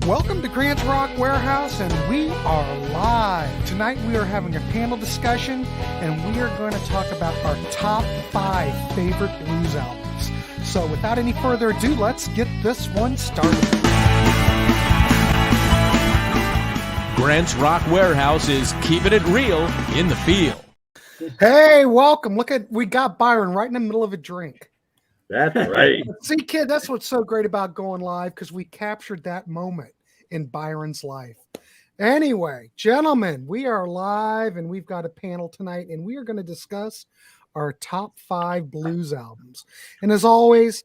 Welcome to Grant's Rock Warehouse, and we are live. Tonight we are having a panel discussion, and we are going to talk about our top 5 favorite blues albums. So without any further ado, let's get this one started. Grant's Rock Warehouse is keeping it real in the field. Hey, welcome. Look at, we got Byron right in the middle of a drink. That's right. See, kid, that's what's so great about going live, because we captured that moment in Byron's life. Anyway, gentlemen, we are live, and we've got a panel tonight, and we are going to discuss our top 5 blues albums. And as always,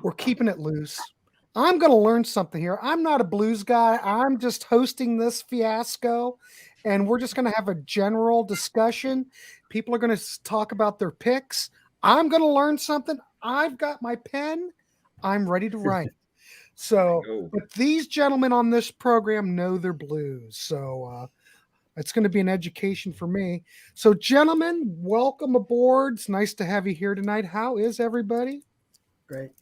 we're keeping it loose. I'm going to learn something here. I'm not a blues guy. I'm just hosting this fiasco, and we're just going to have a general discussion. People are going to talk about their picks. I'm going to learn something. I've got my pen. I'm ready to write. So, but these gentlemen on this program know their blues. So, it's going to be an education for me. So, gentlemen, welcome aboard. It's nice to have you here tonight. How is everybody? Great.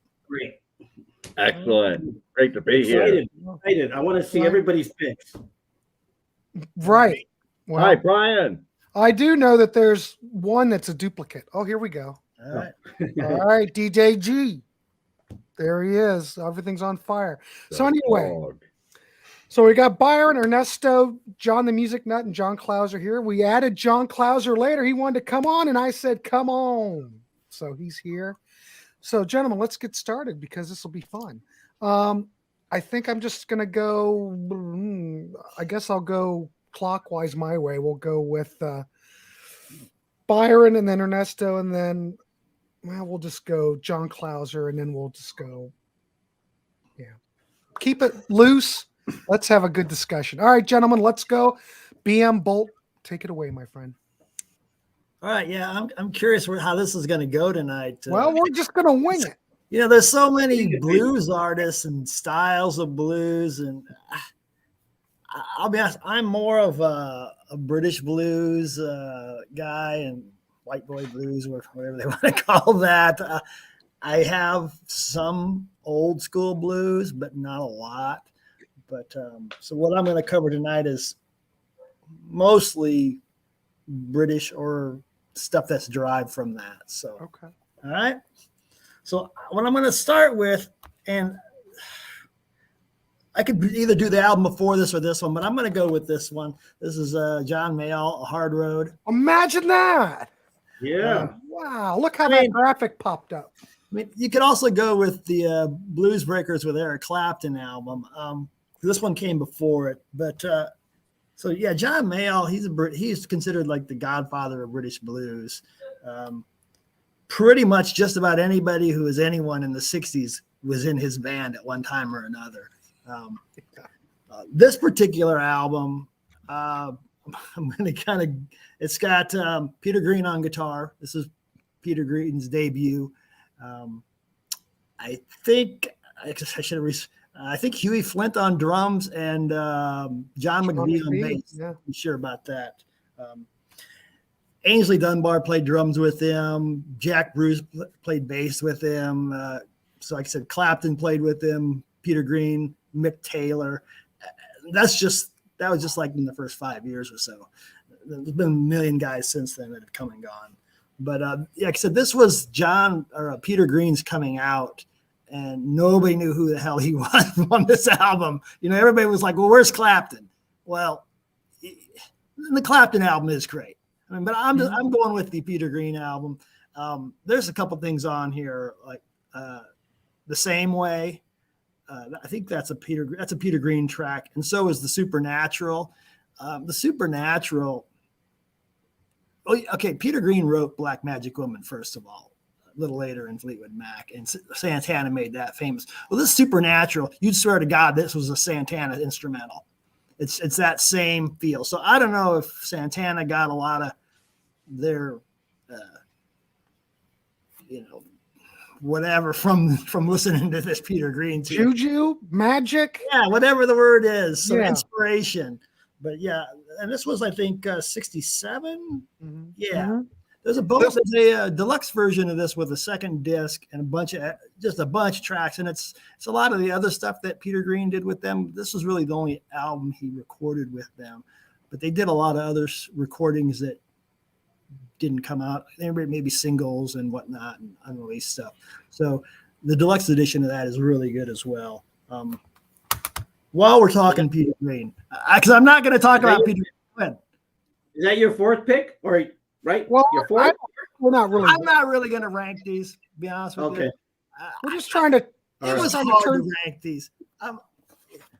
Excellent. Great to be Excited. here. Excited. I want to see everybody's picks. Right. Well, Hi, Brian. I do know that there's one that's a duplicate. Oh, here we go. All right. All right, DJ G. There he is. Everything's on fire. So anyway, so we got Byron, Ernesto, John the Music Nut, and John Clauser here. We added John Clauser later. He wanted to come on, and I said, come on. So he's here. So, gentlemen, let's get started because this will be fun. I think I'm just going to go, I guess I'll go clockwise my way. We'll go with Byron and then Ernesto, and then we'll just go John Clauser, and then we'll just go, keep it loose. Let's have a good discussion. All right, gentlemen, let's go. BM Bolt, take it away, my friend. All right. Yeah, I'm curious how this is going to go tonight. Well, we're just going to wing it. You know, there's so many blues artists and styles of blues, and I'll be honest, I'm more of a British blues guy and white boy blues, or whatever they want to call that. I have some old school blues, but not a lot. But so what I'm going to cover tonight is mostly British or stuff that's derived from that. So, okay. All right. So what I'm going to start with, and I could either do the album before this or this one, but I'm going to go with this one. This is John Mayall, A Hard Road. Imagine that. Yeah. Wow. Look how that graphic popped up. I mean, you could also go with the Blues Breakers with Eric Clapton album. This one came before it, but so yeah, John Mayall, he's considered like the godfather of British blues. Pretty much just about anybody who was anyone in the 60s was in his band at one time or another. This particular album, I'm going to it's got Peter Green on guitar. This is Peter Green's debut. I think Huey Flint on drums and John McVie on bass. Yeah. I'm sure about that. Ainsley Dunbar played drums with him. Jack Bruce played bass with him. So like I said, Clapton played with him. Peter Green, Mick Taylor. That was just like in the first 5 years or so. There's been a million guys since then that have come and gone. But like I said, this was Peter Green's coming out, and nobody knew who the hell he was on this album. You know, everybody was like, well, where's Clapton? Well, the Clapton album is great. I mean, but I'm going with the Peter Green album. There's a couple things on here, like The Same Way. I think that's a Peter Green track, and so is The Supernatural. The Supernatural. Oh, okay. Peter Green wrote Black Magic Woman first of all, a little later in Fleetwood Mac, and Santana made that famous. Well, this Supernatural, you'd swear to God this was a Santana instrumental. It's that same feel. So I don't know if Santana got a lot of their, whatever from listening to this Peter Green too. Juju, magic. Yeah, whatever the word is. So yeah. Inspiration. But yeah, and this was, I think, 67. Mm-hmm. Yeah. Mm-hmm. There's a bonus. There's a deluxe version of this with a second disc and a bunch of tracks, and it's a lot of the other stuff that Peter Green did with them. This was really the only album he recorded with them, but they did a lot of other recordings that didn't come out. Maybe singles and whatnot and unreleased stuff. So the deluxe edition of that is really good as well. While we're talking Peter Green, because I'm not going to talk about Peter Green. Is that your fourth pick, or right? Well, Your fourth? we're not really. I'm not really going to rank these. To be honest with you. We're just trying to. It was hard to rank these.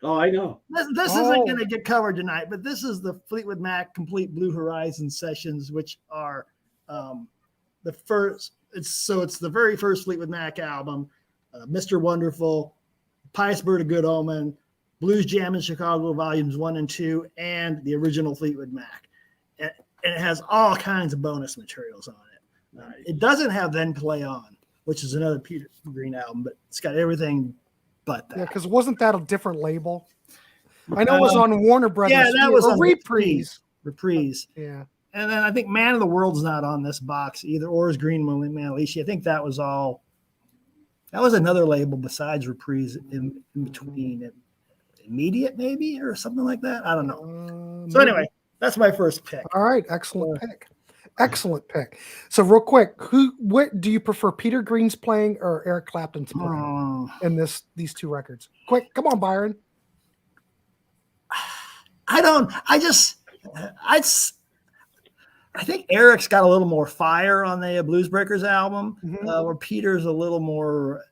Oh, I know. This isn't going to get covered tonight, but this is the Fleetwood Mac Complete Blue Horizon sessions, which are the first. It's the very first Fleetwood Mac album, Mr. Wonderful, Pious Bird of Good Omen, Blues Jam in Chicago Volumes 1 and 2, and the original Fleetwood Mac. And it has all kinds of bonus materials on it. Nice. It doesn't have Then Play On, which is another Peter Green album, but it's got everything but that. Yeah, because wasn't that a different label? I know it was on Warner Brothers. Yeah, that was on Reprise. Reprise. Yeah. And then I think Man of the World's not on this box either, or is Green Man Alicia. I think that was all. That was another label besides Reprise in between. Immediate maybe or something like that. I don't know. So anyway, that's my first pick. All right, excellent pick. Excellent pick. So real quick, what do you prefer, Peter Green's playing or Eric Clapton's playing in these two records? Quick, come on, Byron. I think Eric's got a little more fire on the Blues Breakers album, where Peter's a little more.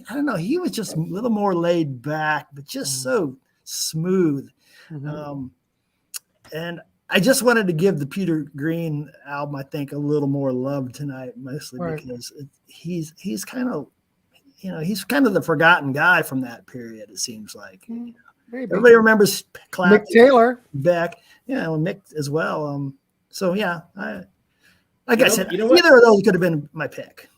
I don't know. He was just a little more laid back, but just so smooth. And I just wanted to give the Peter Green album, I think, a little more love tonight, mostly because he's kind of, he's kind of the forgotten guy from that period. It seems like everybody remembers Mick Taylor, Beck, Mick as well. So yeah, like I said, either of those could have been my pick.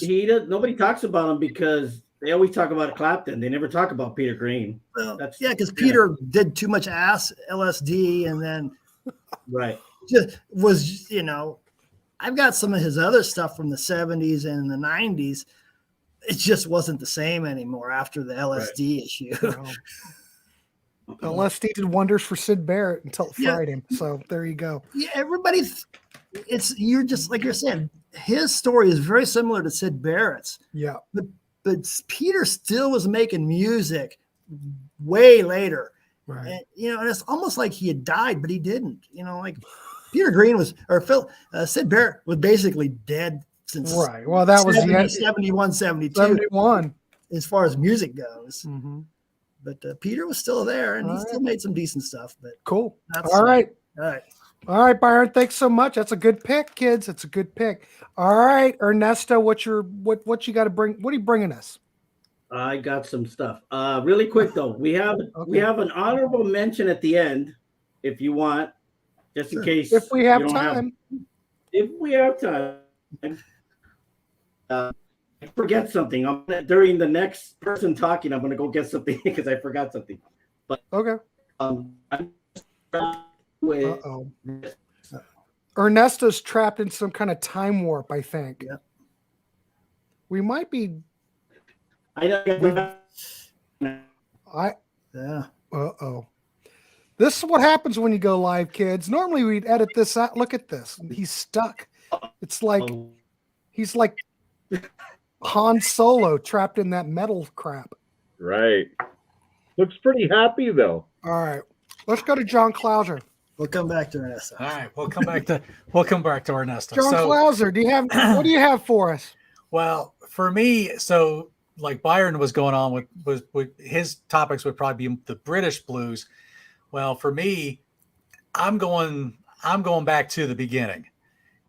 Nobody talks about him because they always talk about Clapton. They never talk about Peter Green. Well, because Peter did too much LSD, and then just was, I've got some of his other stuff from the 70s and the 90s. It just wasn't the same anymore after the LSD issue. LSD did wonders for Sid Barrett until it fried him. So there you go. Yeah, you're just like you're saying. His story is very similar to Sid Barrett's. Yeah. But Peter still was making music way later. Right. And, and it's almost like he had died, but he didn't. Like Peter Green Sid Barrett was basically dead since Well, that was 71, 72. 71. As far as music goes. But Peter was still there, and he still made some decent stuff. But cool. All right. All right, Byron. Thanks so much. That's a good pick, kids. It's a good pick. All right, Ernesto, what you got to bring? What are you bringing us? I got some stuff. Really quick though, we have an honorable mention at the end, if you want, just in case. If we have time. If we have time. I forget something. During the next person talking, I'm gonna go get something because I forgot something. But okay. With Ernesto's trapped in some kind of time warp, I think. Yeah. We might be. Yeah. This is what happens when you go live, kids. Normally we'd edit this out. Look at this. He's stuck. It's like he's like Han Solo trapped in that metal crap. Right. Looks pretty happy though. All right. Let's go to John Clauser. We'll come back to Ernesto. All right, we'll come back to Ernesto. John Clauser, what do you have for us? Well, for me, so like Byron was going on with his topics would probably be the British blues. Well, for me, I'm going back to the beginning.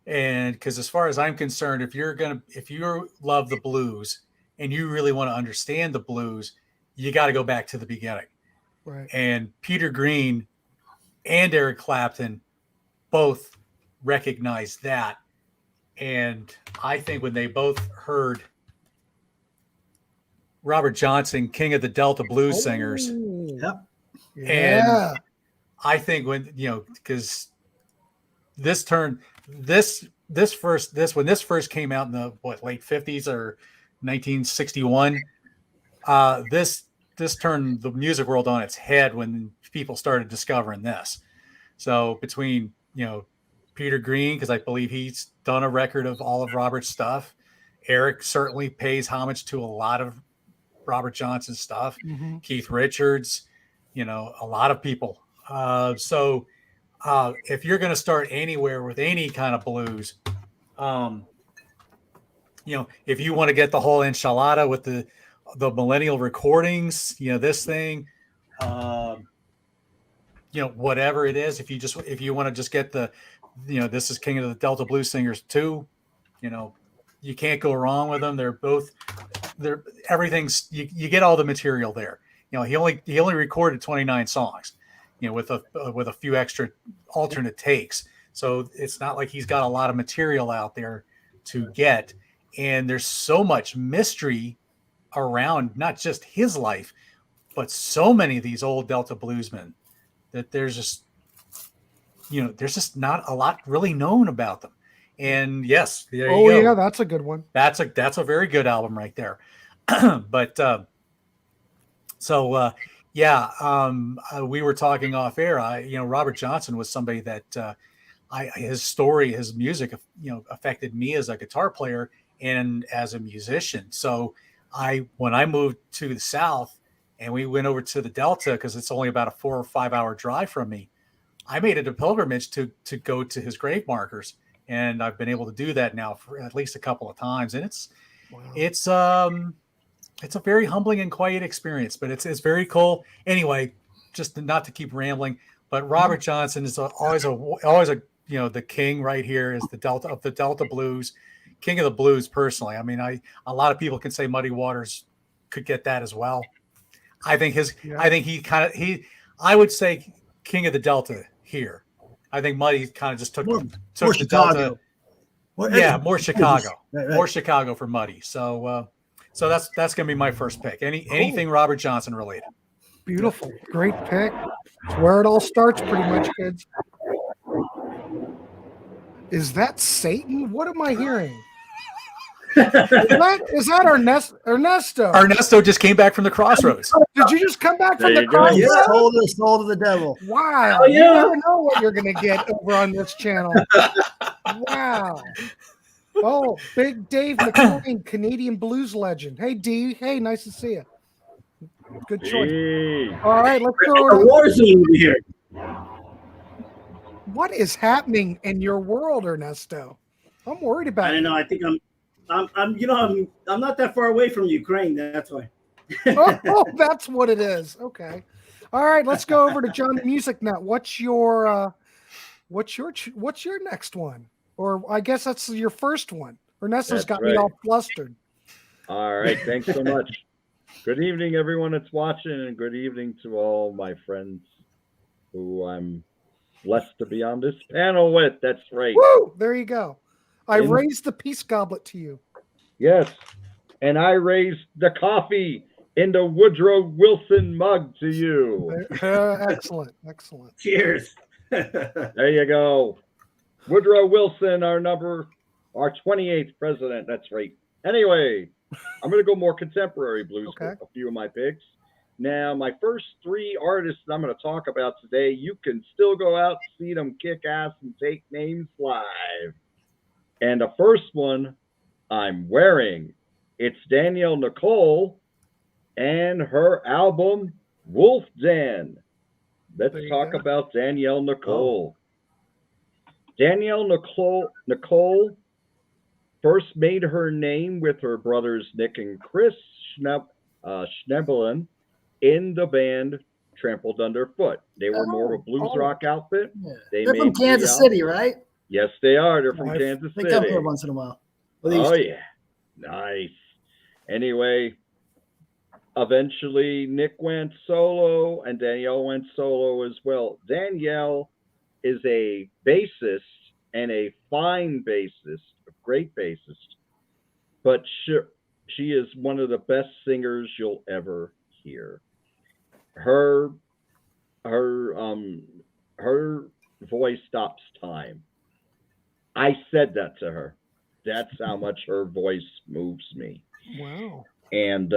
And because as far as I'm concerned, if you love the blues and you really want to understand the blues, you got to go back to the beginning. Right. And Peter Green and Eric Clapton both recognized that. And I think when they both heard Robert Johnson, King of the Delta Blues Singers. Yep. And I think when, because this when this first came out in the late 50s or 1961, this turned the music world on its head when people started discovering this. So between, Peter Green, because I believe he's done a record of all of Robert's stuff. Eric certainly pays homage to a lot of Robert Johnson's stuff. Mhm. Keith Richards, a lot of people. So if you're going to start anywhere with any kind of blues, if you want to get the whole enchilada with the millennial recordings, this thing, whatever it is, if you want to just get the, this is King of the Delta Blues Singers too, you can't go wrong with them. They're everything's, you get all the material there. He only recorded 29 songs, with a few extra alternate takes. So it's not like he's got a lot of material out there to get. And there's so much mystery around not just his life, but so many of these old Delta bluesmen that there's just not a lot really known about them. And yes, there you go. Yeah, that's a good one. That's a very good album right there. But we were talking off air. Robert Johnson was somebody that his music, affected me as a guitar player and as a musician. So when I moved to the South and we went over to the Delta, because it's only about a 4 or 5 hour drive from me, I made it a pilgrimage to go to his grave markers. And I've been able to do that now for at least a couple of times. And it's a very humbling and quiet experience, but it's very cool. Anyway, just not to keep rambling, but Robert Johnson is always a the king right here is the Delta blues, king of the blues. Personally, I mean, a lot of people can say Muddy Waters could get that as well. I think I would say king of the Delta here. I think Muddy kind of just took more the Chicago. Delta. More Chicago. Right. More Chicago for Muddy. So that's going to be my first pick. Anything Robert Johnson related. Beautiful. Great pick. It's where it all starts pretty much, kids. Is that Satan? What am I hearing? Is that Ernesto? Ernesto just came back from the Crossroads. Did you just come back from There the you go. Crossroads? He sold his soul to the devil. Wow. Oh, yeah. You never know what you're going to get over on this channel. Wow. Oh, Big Dave McLean, Canadian blues legend. Hey, D. Hey, nice to see you. Good choice. Hey. All right, let's The go. war zone over here. What is happening in your world, Ernesto? I'm worried about I don't know. I think I'm not that far away from Ukraine. That's why. Oh, that's what it is. Okay. All right, let's go over to John the Music Nut. What's your next one? Or I guess that's your first one. Ernesto's got me all flustered. All right, thanks so much. Good evening, everyone that's watching, and good evening to all my friends who I'm blessed to be on this panel with. That's right. Woo! There you go. I raised the peace goblet to you. Yes, and I raised the coffee in the Woodrow Wilson mug to you. Excellent. Cheers. There you go. Woodrow Wilson, our 28th president. That's right. Anyway, I'm going to go more contemporary blues with a few of my picks. Now, my first 3 artists I'm going to talk about today, you can still go out, see them kick ass, and take names live. And the first one I'm wearing, it's Danielle Nicole and her album, Wolf Den. Let's talk about Danielle Nicole. Danielle Nicole first made her name with her brothers Nick and Chris Schnebelen in the band Trampled Underfoot. They were more of a blues rock outfit. Yeah. They're from Kansas City, right? Yes, they are. They're from Kansas City. They come here once in a while. Oh, yeah. Nice. Anyway, eventually Nick went solo and Danielle went solo as well. Danielle is a bassist and a fine bassist, a great bassist, but she is one of the best singers you'll ever hear. Her voice stops time. I said that to her. That's how much her voice moves me. Wow. And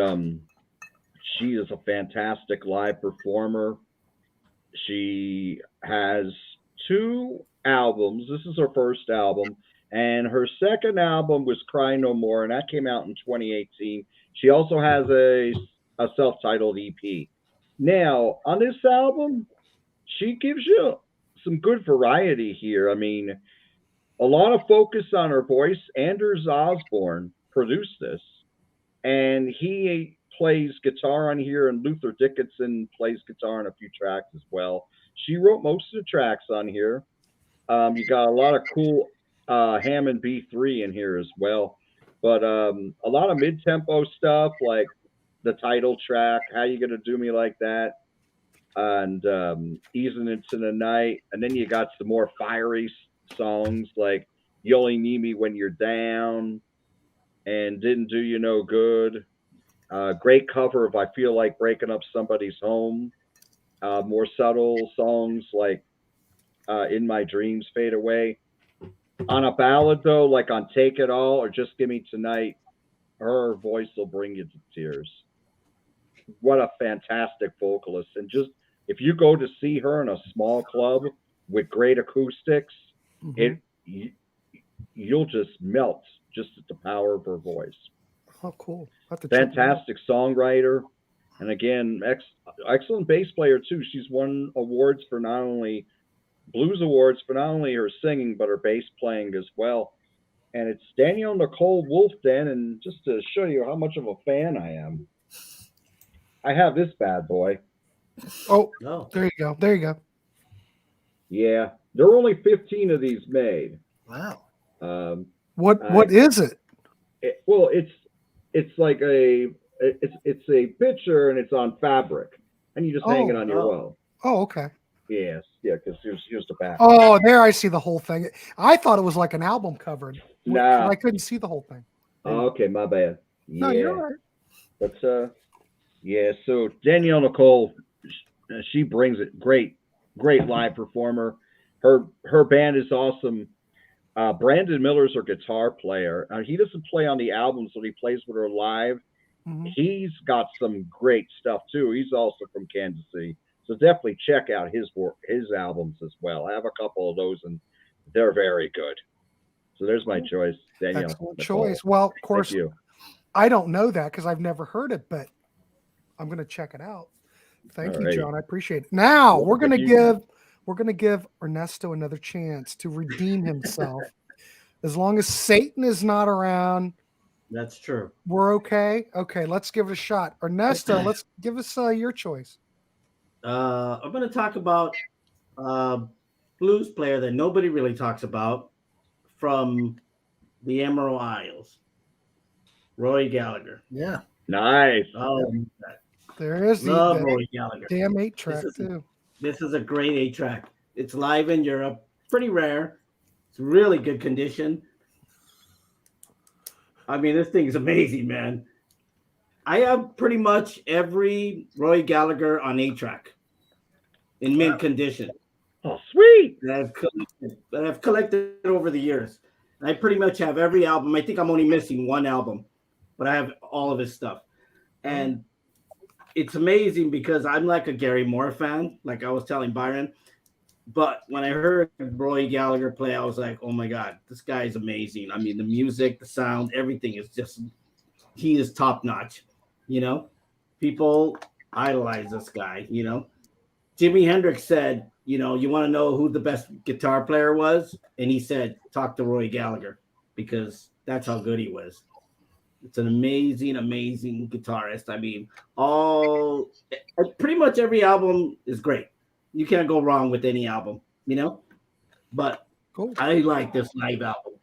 she is a fantastic live performer. She has 2 albums. This is her first album. And her second album was Cry No More, and that came out in 2018. She also has a self-titled EP. Now, on this album, she gives you some good variety here. I mean, a lot of focus on her voice. Anders Osborne produced this, and he plays guitar on here, and Luther Dickinson plays guitar on a few tracks as well. She wrote most of the tracks on here. You got a lot of cool Hammond B3 in here as well, but a lot of mid-tempo stuff like the title track, How You Gonna Do Me Like That, and Easing Into the Night. And then you got some more fiery songs like You Only Need Me When You're Down and Didn't Do You No Good. Great cover of I Feel Like Breaking Up Somebody's Home. More subtle songs like In My Dreams Fade Away. On a ballad, though, like on Take It All or Just Give Me Tonight, her voice will bring you to tears. What a fantastic vocalist. And just, if you go to see her in a small club with great acoustics, you'll just melt just at the power of her voice. Oh, cool. Fantastic songwriter. And again, excellent bass player, too. She's won awards for not only blues awards for not only her singing, but her bass playing as well. And it's Danielle Nicole Wolfden. And just to show you how much of a fan I am, I have this bad boy. Oh, there you go. There you go. Yeah. There are only 15 of these made. Wow. What is it? Well, it's like it's a picture and it's on fabric. And you just hang it on your wall. Oh, okay. Yes, yeah, because here's the back. Oh, there I see the whole thing. I thought it was like an album cover. Nah. I couldn't see the whole thing. Oh, okay, my bad. Yeah. No, you're all right. But yeah, so Danielle Nicole, she brings it. Great live performer. Her band is awesome. Brandon Miller's her guitar player. He doesn't play on the albums, but he plays with her live. Mm-hmm. He's got some great stuff too. He's also from Kansas City. So definitely check out his albums as well. I have a couple of those, and they're very good. So there's my choice, Danielle. Excellent choice. Well, of course, I don't know that because I've never heard it, but I'm going to check it out. Thank you, John. I appreciate it. Now we're going to give Ernesto another chance to redeem himself. As long as Satan is not around. That's true. We're okay. Okay, let's give it a shot. Ernesto, let's give us your choice. I'm going to talk about blues player that nobody really talks about from the Emerald Isles, Rory Gallagher. Yeah. Nice. There is Rory Gallagher. Damn 8-track too. This is a great 8-track. It's live in Europe. Pretty rare. It's really good condition. I mean, this thing is amazing, man. I have pretty much every Roy Gallagher on 8-track in mint condition. Oh, sweet! That I've collected over the years. And I pretty much have every album. I think I'm only missing one album, but I have all of his stuff. And it's amazing because I'm like a Gary Moore fan, like I was telling Byron. But when I heard Roy Gallagher play, I was like, oh my God, this guy is amazing. I mean, the music, the sound, everything is just, he is top notch. You know, people idolize this guy, you know. Jimi Hendrix said, you know, you want to know who the best guitar player was? And he said, talk to Roy Gallagher because that's how good he was. It's an amazing, amazing guitarist. I mean, pretty much every album is great. You can't go wrong with any album, you know. But cool. I like this live album.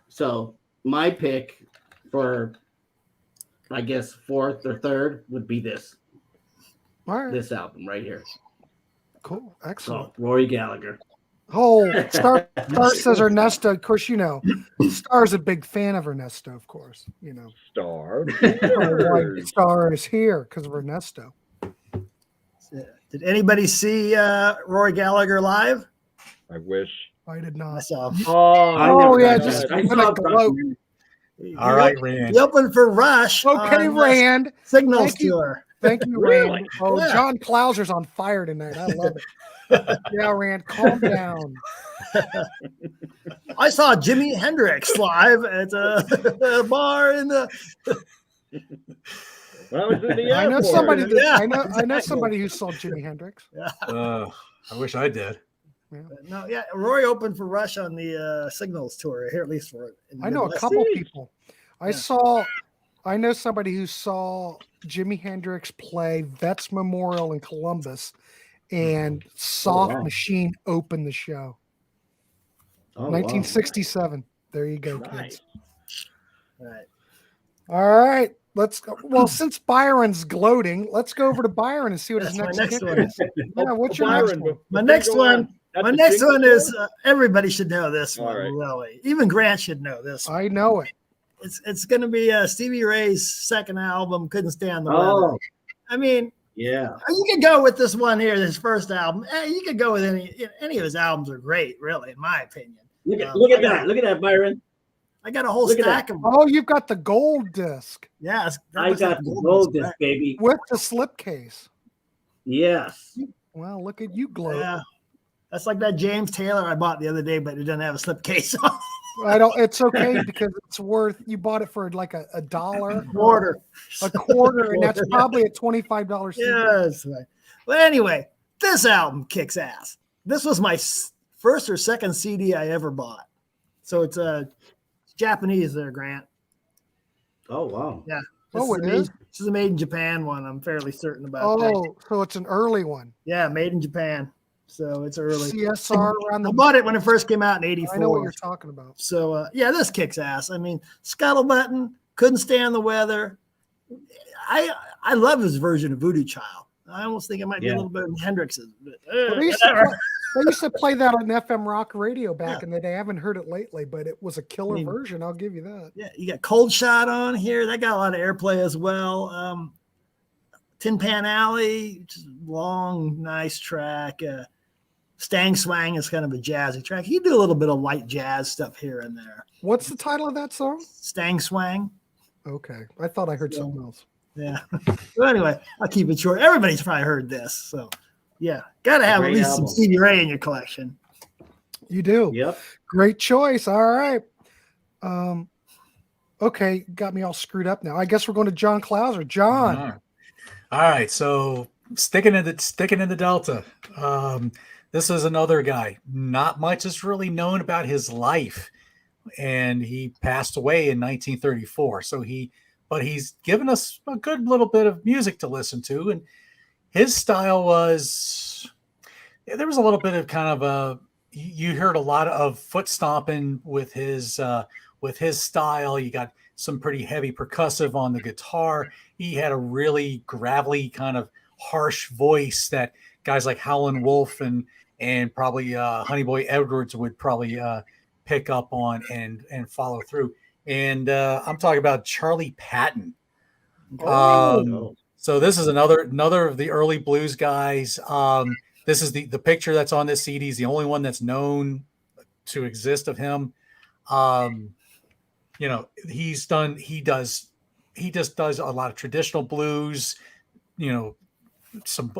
So my pick for, I guess, fourth or third would be this. All right. This album right here. Cool. Excellent. So, Rory Gallagher. Oh, Star says Ernesto. Of course, you know, Star's a big fan of Ernesto, of course. You know. Star is here because of Ernesto. Did anybody see Rory Gallagher live? I wish. I did not. I saw him. Oh, I Oh, never yeah, got just that. I what saw a gloat. All right, Rand. He opened for Rush. Okay, on Rand. Signals Thank you. tour. Thank you, Really? Rand. Oh, Yeah. John Clauser's on fire tonight. I love it. Yeah, Rand, calm down. I saw Jimi Hendrix live at a bar in the. when I was in the I know airport. somebody. That, Yeah, I know exactly. somebody who saw Jimi Hendrix. I wish I did. No, yeah, Roy opened for Rush on the Signals tour here, at least for it. I know a couple people. I know somebody who saw Jimi Hendrix play Vets Memorial in Columbus, and Soft wow. Machine opened the show. Oh, 1967. There you go, Nice. kids. All right. All right. Let's go. Well, since Byron's gloating, let's go over to Byron and see what his That's next my kicker next is. Yeah, what's your Byron, next one? My before you next go one. on, that's My the next jingle one is for it? everybody should know this All one. right. Really, even Grant should know this one. I know it. It's going to be Stevie Ray's second album. Couldn't stand the weather. Oh, I mean, yeah. you could go with this one here, his first album. You could go with any of his albums are great, really, in my opinion. Look at I that. got- Look at that, Byron. I got a whole Look at stack of them. Oh, you've got the gold disc Yeah, I got the gold disc, baby. with the slipcase. Yes. Well, look at you gloat. Yeah, that's like that James Taylor I bought the other day, but it doesn't have a slipcase on. I don't. It's okay because it's worth. You bought it for like a dollar, Order. a quarter, and that's probably a $25 CD. Yes. Right. Well, anyway, this album kicks ass. This was my first or second CD I ever bought. So it's Japanese there, Grant. Oh, wow. Yeah. Oh, it This is? a made in Japan one. I'm fairly certain about that. Oh, so it's an early one. Yeah, made in Japan. So it's early. CSR around I the. bought it when it first came out in '84. I know what you're talking about. So yeah, this kicks ass. I mean, Scuttlebutton, Couldn't Stand the Weather. I love his version of Voodoo Child. I almost think it might be a little bit of Hendrix's. But, They used to play that on FM rock radio back in the day. I haven't heard it lately, but it was a killer version. I'll give you that. Yeah, you got Cold Shot on here. That got a lot of airplay as well. Tin Pan Alley, which is a long, nice track. Stang Swang is kind of a jazzy track. You do a little bit of light jazz stuff here and there. What's the title of that song? Stang Swang. Okay. I thought I heard something else. Yeah. So anyway, I'll keep it short. Everybody's probably heard this. So yeah, got to have at Great least album. some Stevie Ray in your collection. You do. Yep. Great choice. All right. Okay. Got me all screwed up now. I guess we're going to John Clauser. John. All right. So sticking in the Delta. This is another guy. Not much is really known about his life, and he passed away in 1934. But he's given us a good little bit of music to listen to, and his style was. There was a little bit of kind of you heard a lot of foot stomping with his style. You got some pretty heavy percussive on the guitar. He had a really gravelly kind of harsh voice that guys like Howlin' Wolf and probably Honeyboy Edwards would probably pick up on and follow through. And I'm talking about Charlie Patton. So this is another of the early blues guys. This is the picture that's on this CD is the only one that's known to exist of him. He just does a lot of traditional blues, some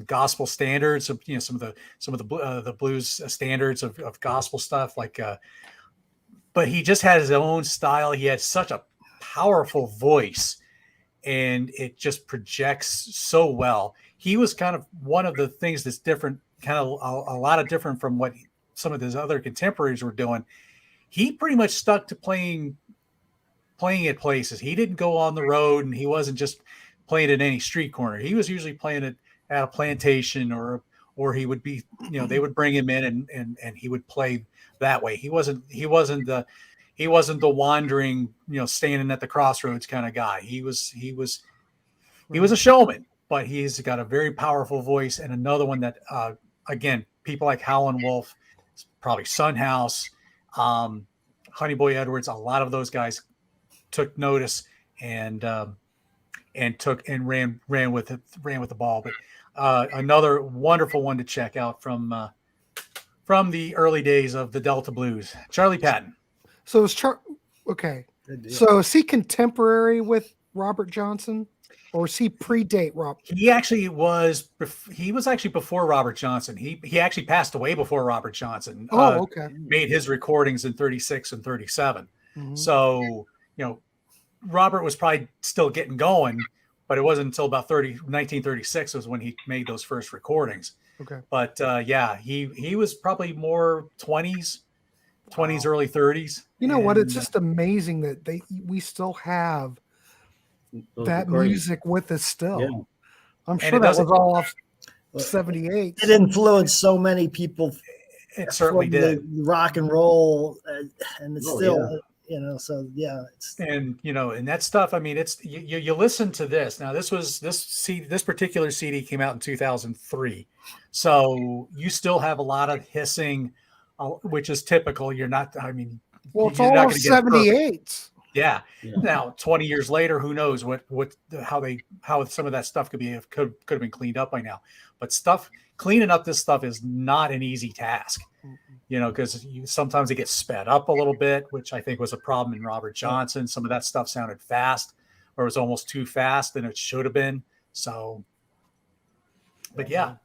gospel standards of, some of the blues standards of gospel stuff but he just had his own style. He had such a powerful voice and it just projects so well. He was kind of one of the things that's different, kind of a lot of different from what some of his other contemporaries were doing. He pretty much stuck to playing at places. He didn't go on the road and he wasn't just playing at any street corner. He was usually playing at a plantation or he would be, they would bring him in and he would play that way. He wasn't the wandering, standing at the crossroads kind of guy. He was a showman, but he's got a very powerful voice. And another one that, again, people like Howlin' Wolf, probably Sunhouse, Honeyboy Edwards, a lot of those guys took notice and ran with the ball. But another wonderful one to check out from from the early days of the Delta Blues, Charlie Patton. So is okay. So is he contemporary with Robert Johnson, or is he predate Rob? He actually was. He was actually before Robert Johnson. He actually passed away before Robert Johnson. Oh, okay. Made his recordings in 36 and 37. Mhm. So, Robert was probably still getting going, but it wasn't until about 1936 was when he made those first recordings. Okay. But he was probably more 20s, early 30s. You know what? It's just amazing that we still have that music with us still. Yeah. I'm sure that was all off 78. It influenced so many people. It certainly did. Rock and roll, and it's still, so yeah. And that stuff. I mean, it's you listen to this now. This particular CD came out in 2003, so you still have a lot of hissing, which is typical. You're not. I mean, well, it's all 78. Yeah. Now, 20 years later, who knows how some of that stuff could have been cleaned up by now. But cleaning up this stuff is not an easy task, because sometimes it gets sped up a little bit, which I think was a problem in Robert Johnson. Some of that stuff sounded fast, or it was almost too fast than it should have been. So, but yeah,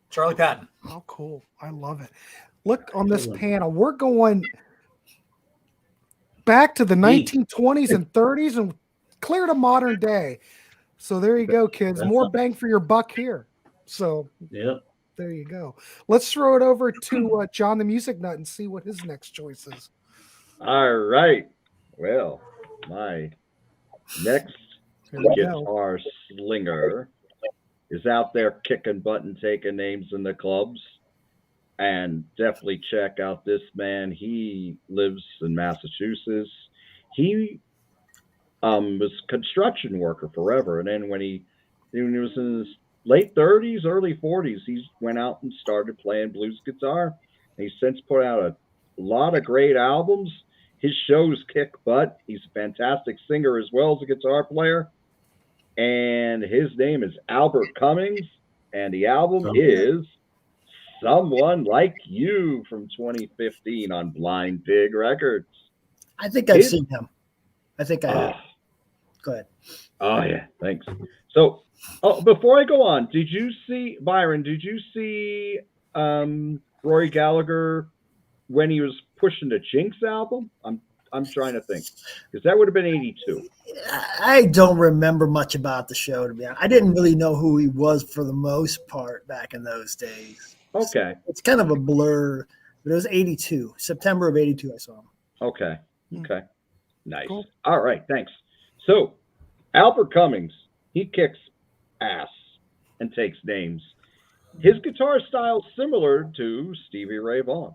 Charlie Patton. Oh, cool. I love it. Look on this panel. We're going back to the 1920s and 30s and clear to modern day. So there you go, kids. More bang for your buck here. So there you go. Let's throw it over to John the Music Nut and see what his next choice is. All right. Well, my next guitar slinger is out there kicking butt and taking names in the clubs. And definitely check out this man. He lives in Massachusetts. He was a construction worker forever. And then when he was in his late 30s, early 40s, he went out and started playing blues guitar. And he's since put out a lot of great albums. His shows kick butt. He's a fantastic singer as well as a guitar player. And his name is Albert Cummings. And the album is Someone Like You from 2015 on Blind Pig Records. I think I've seen him. I think I have. Go ahead. Oh, yeah. Thanks. So, before I go on, Byron, did you see Rory Gallagher when he was pushing the Jinx album? I'm trying to think, because that would have been 82. I don't remember much about the show, to be honest. I didn't really know who he was for the most part back in those days. Okay. So it's kind of a blur, but it was 82. September of 82, I saw him. Okay. Nice. Cool. All right. Thanks. So, Albert Cummings, he kicks ass and takes names. His guitar style is similar to Stevie Ray Vaughan.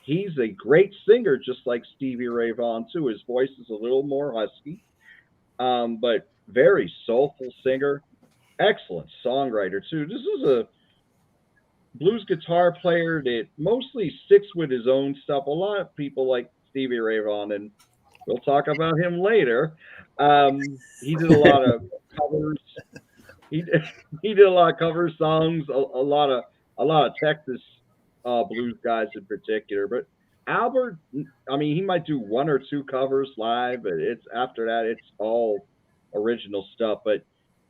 He's a great singer, just like Stevie Ray Vaughan, too. His voice is a little more husky, but very soulful singer. Excellent songwriter, too. This is a blues guitar player that mostly sticks with his own stuff. A lot of people like Stevie Ray Vaughan, and we'll talk about him later. He did a lot of covers. He did a lot of cover songs. A lot of Texas blues guys in particular. But Albert, I mean, he might do one or two covers live, but after that it's all original stuff. But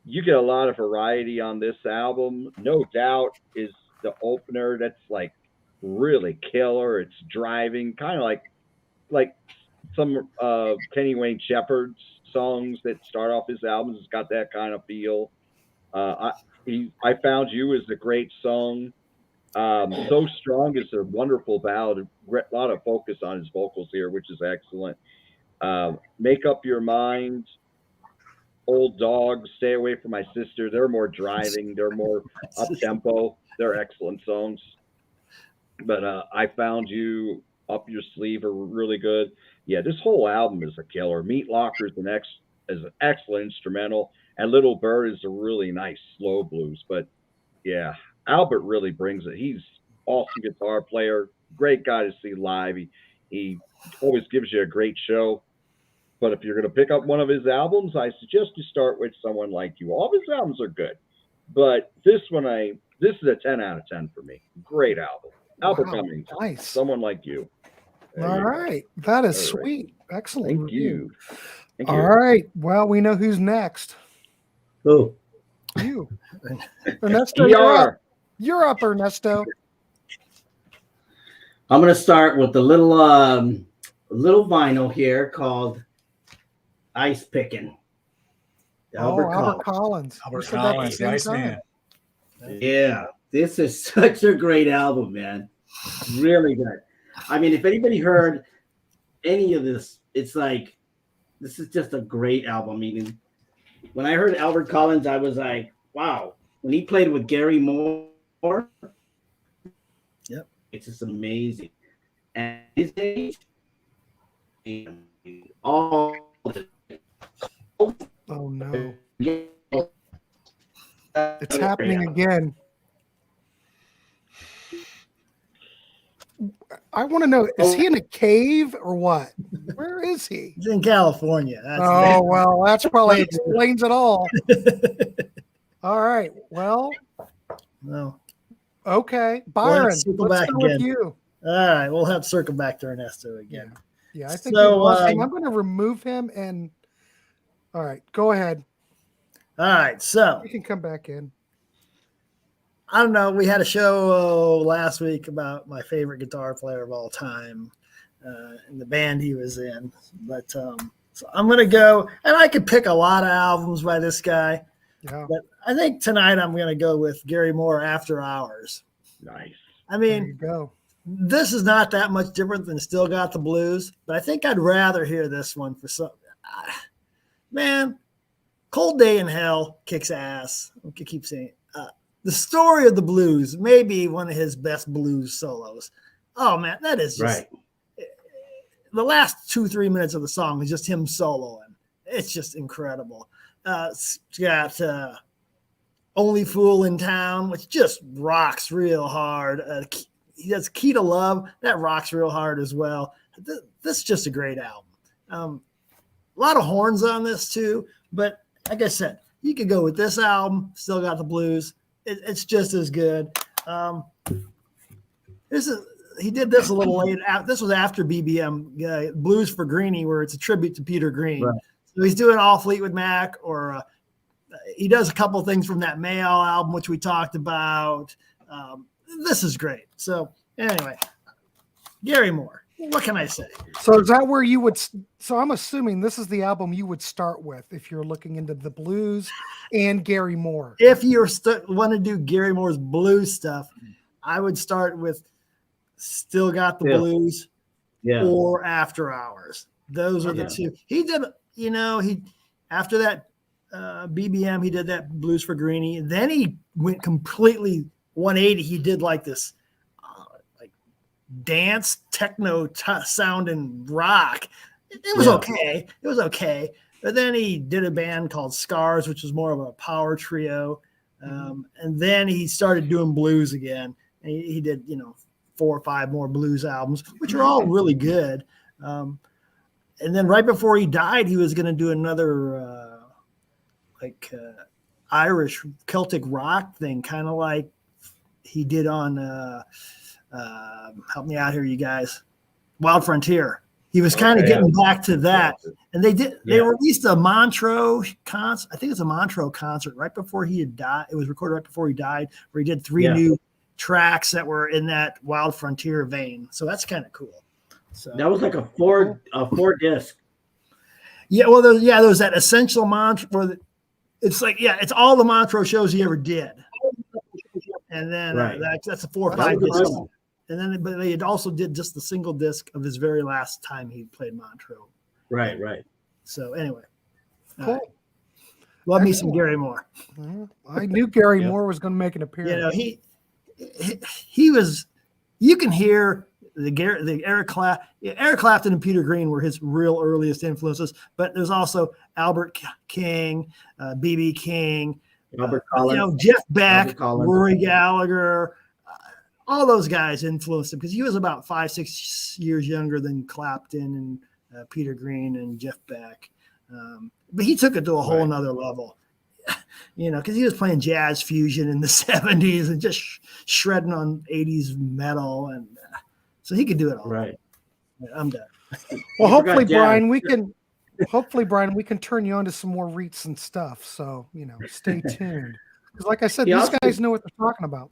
you get a lot of variety on this album. No Doubt is the opener. That's like really killer. It's driving, kind of like some Kenny Wayne Shepherd's songs that start off his albums. It's got that kind of feel. I Found You is a great song. So Strong is a wonderful ballad. A lot of focus on his vocals here, which is excellent. Make Up Your Mind, Old Dog, Stay Away From My Sister. They're more driving. They're more up tempo. They're excellent songs. But I Found You, Up Your Sleeve are really good. Yeah, this whole album is a killer. Meat Locker is an excellent instrumental, and Little Bird is a really nice slow blues. But yeah, Albert really brings it. He's awesome guitar player, great guy to see live. He always gives you a great show. But if you're going to pick up one of his albums, I suggest you start with Someone Like You. All of his albums are good, but this is a 10 out of 10 for me. Great album. Albert Wow, Cummings. nice. Someone like you. There All you go. right. That is All right. sweet. Excellent. Thank review. you. Thank All you. right. Well, we know who's next. Oh, You. Ernesto, you're up. PR. You're up, Ernesto. I'm gonna start with the little vinyl here called Ice Picking. Albert Collins. Albert We said that at the Collins, the same Iceman. time. Yeah, this is such a great album, man. Really good. I mean, if anybody heard any of this, it's like this is just a great album. I mean, when I heard Albert Collins, I was like, wow. When he played with Gary Moore, Yep, it's just amazing. And his age, and all the Oh no. It's happening again. I want to know, is he in a cave or what? Where is he? he's in California. Oh, well, that's probably explains it all. All right. Well, No. okay. We'll have to Byron, circle let's back go with again. you. All right, we'll have to circle back to Ernesto again. Yeah, I think So, he was. And I'm going to remove him and all right, go ahead. All right, so You can come back in. I don't know. We had a show last week about my favorite guitar player of all time and the band he was in. But so I'm going to go, and I could pick a lot of albums by this guy. Yeah. But I think tonight I'm going to go with Gary Moore, After Hours. Nice. I There you mean, go. this is not that much different than Still Got the Blues, but I think I'd rather hear this one for some. Man, Cold Day in Hell kicks ass. I could keep saying it. The Story of the Blues, maybe one of his best blues solos. Oh man, that is just right. the last 2-3 minutes of the song is just him soloing. It's just incredible. It's got Only Fool in Town, which just rocks real hard. He does Key to Love, that rocks real hard as well. This is just a great album. A lot of horns on this too, but like I said, you could go with this album, Still Got the Blues. It's just as good. He did this a little late. This was after BBM, Blues for Greenie, where it's a tribute to Peter Green. Right. So he's doing all Fleetwood Mac, or he does a couple of things from that Mayall album, which we talked about. This is great. So anyway, Gary Moore. What can I say? So is that where you would? So I'm assuming this is the album you would start with if you're looking into the blues and Gary Moore. If you want to do Gary Moore's blues stuff, I would start with Still Got the Blues or After Hours. Those are the two. He did, after that BBM, he did that Blues for Greenie. Then he went completely 180. He did like this dance techno sounding rock. It was okay. It was okay. But then he did a band called Scars, which was more of a power trio. And then he started doing blues again. And he did, 4 or 5 more blues albums, which are all really good. And then right before he died, he was going to do another Irish Celtic rock thing, kind of like he did on help me out here, you guys. Wild Frontier. He was kind of getting back to that. And they released a Montreux concert. I think it's a Montreux concert right before he had died. It was recorded right before he died, where he did 3 new tracks that were in that Wild Frontier vein. So that's kind of cool. So that was like a four disc. Yeah, well, there was that Essential Montreux where it's like, it's all the Montreux shows he ever did. And then that's a 4 or 5 discs. And then, but they also did just the single disc of his very last time he played Montreux. Right. So anyway, Cool. Love me some Gary Moore. I knew Gary Moore was going to make an appearance. He was. You can hear Eric Clapton and Peter Green were his real earliest influences, but there's also Albert King, B.B. King, Robert Collins, Jeff Beck, Rory Gallagher. All those guys influenced him because he was about 5-6 years younger than Clapton and Peter Green and Jeff Beck. But he took it to a whole nother level. because he was playing jazz fusion in the 70s and just shredding on 80s metal. And so he could do it all. Right. I'm done. Well, You hopefully, forgot jazz. Brian, we can turn you on to some more Reets stuff. So, stay tuned. Because like I said, He these also- guys know what they're talking about.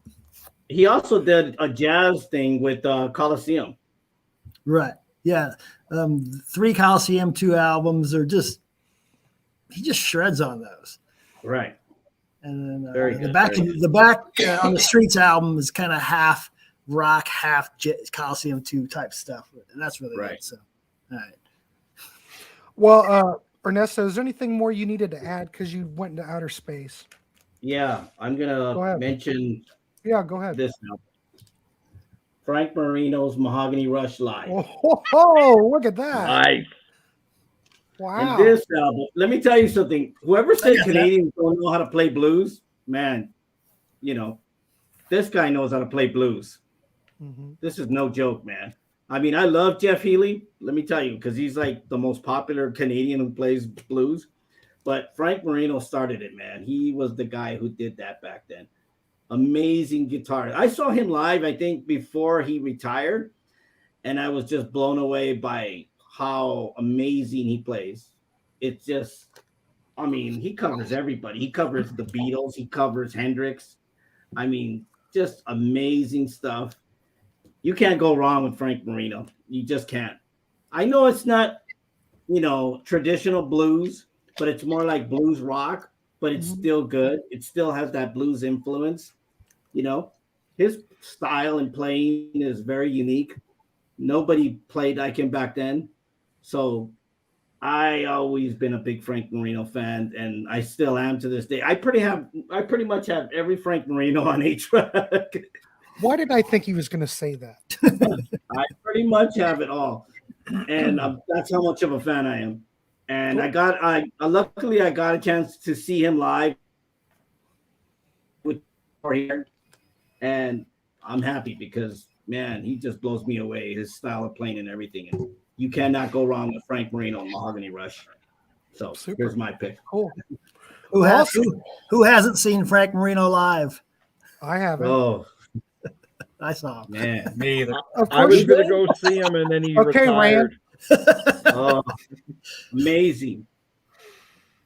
He also did a jazz thing with Coliseum. Right. Yeah. 3 Coliseum, 2 albums are he just shreds on those. Right. And then Very the good, back, very good. the back on the Streets album is kind of half rock, half Coliseum 2 type stuff. And that's really Right. good. So, all right. Well, Ernesto, is there anything more you needed to add because you went into outer space? Yeah, I'm Go gonna ahead. mention Yeah, go ahead. this now. Frank Marino's Mahogany Rush Live. Oh, look at that. Nice. Wow. And this album, let me tell you something. Whoever said Canadians don't know how to play blues, man, this guy knows how to play blues. Mhm. This is no joke, man. I mean, I love Jeff Healey, let me tell you, because he's like the most popular Canadian who plays blues. But Frank Marino started it, man. He was the guy who did that back then. Amazing guitar. I saw him live, I think, before he retired, and I was just blown away by how amazing he plays. It's just, I mean, he covers everybody. He covers the Beatles. He covers Hendrix. I mean, just amazing stuff. You can't go wrong with Frank Marino. You just can't. I know it's not, traditional blues, but it's more like blues rock, but it's still good. It still has that blues influence. His style and playing is very unique. Nobody played like him back then. So I always been a big Frank Marino fan, and I still am to this day. I pretty much have every Frank Marino on a track. Why did I think he was going to say that? I pretty much have it all, and that's how much of a fan I am. And luckily I got a chance to see him live with here, and I'm happy because man, he just blows me away. His style of playing and everything, and you cannot go wrong with Frank Marino and Mahogany Rush. So Super. Here's my pick. Cool. Who hasn't seen Frank Marino live? I haven't. Oh I saw him. man, Me either. Of I course was you going to did. go see him, and then he Okay, retired. oh, amazing.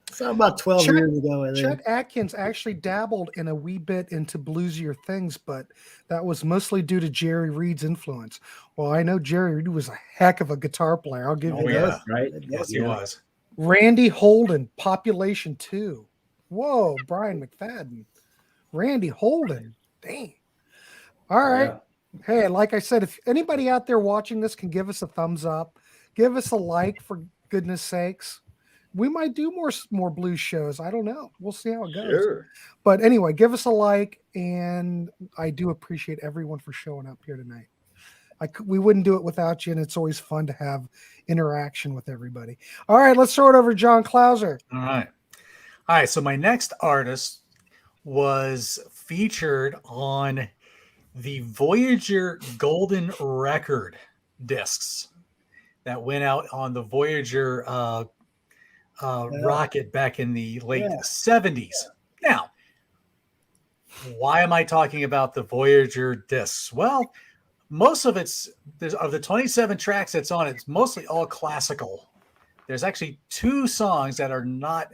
Saw him about 12 Chet- years ago. I think. Chet Atkins actually dabbled in a wee bit into bluesier things, but that was mostly due to Jerry Reed's influence. Well, I know Jerry Reed was a heck of a guitar player. I'll give Oh, you yeah. that. Right? Yes, he was. Randy Holden, Population 2. Whoa, Brian McFadden. Randy Holden. Dang. All right. Yeah. Hey, like I said, if anybody out there watching this can give us a thumbs up, give us a like, for goodness sakes. We might do more blues shows. I don't know. We'll see how it goes. Sure. But anyway, give us a like, and I do appreciate everyone for showing up here tonight. We wouldn't do it without you, and it's always fun to have interaction with everybody. All right, let's throw it over to John Clauser. All right. So my next artist was featured on the Voyager Golden Record discs that went out on the Voyager rocket back in the late 70s. Now, why am I talking about the Voyager discs? Well, most of of the 27 tracks that's on it's mostly all classical. There's actually 2 songs that are not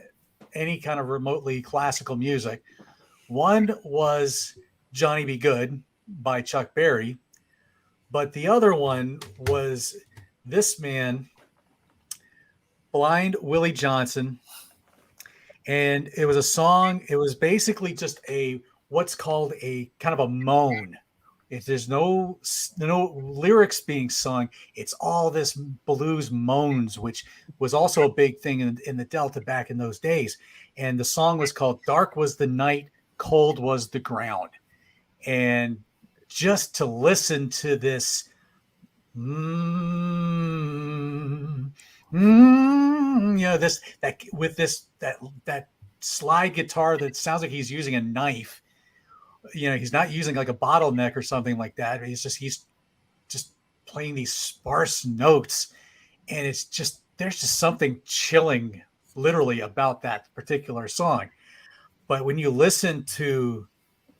any kind of remotely classical music. One was Johnny Be Good by Chuck Berry, but the other one was this man, Blind Willie Johnson, and it was a song. It was basically just what's called a kind of a moan. There's no lyrics being sung. It's all this blues moans, which was also a big thing in the Delta back in those days. And the song was called "Dark Was the Night, Cold Was the Ground." And just to listen to this, that slide guitar that sounds like he's using a knife. He's not using like a bottleneck or something like that. He's just playing these sparse notes, and there's just something chilling, literally, about that particular song. But when you listen to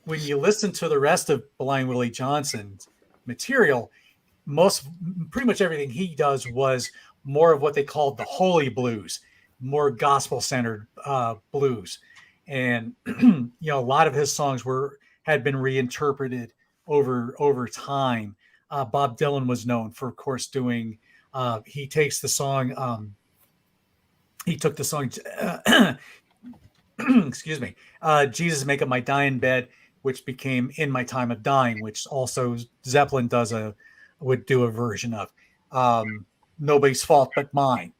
the rest of Blind Willie Johnson's material, pretty much everything he does was more of what they called the holy blues, more gospel-centered blues. And a lot of his songs had been reinterpreted over time. Bob Dylan was known for, of course, doing. He took the song. Excuse me. Jesus Make Up My Dying Bed, which became In My Time of Dying, which also Zeppelin would do a version of. Nobody's Fault But Mine.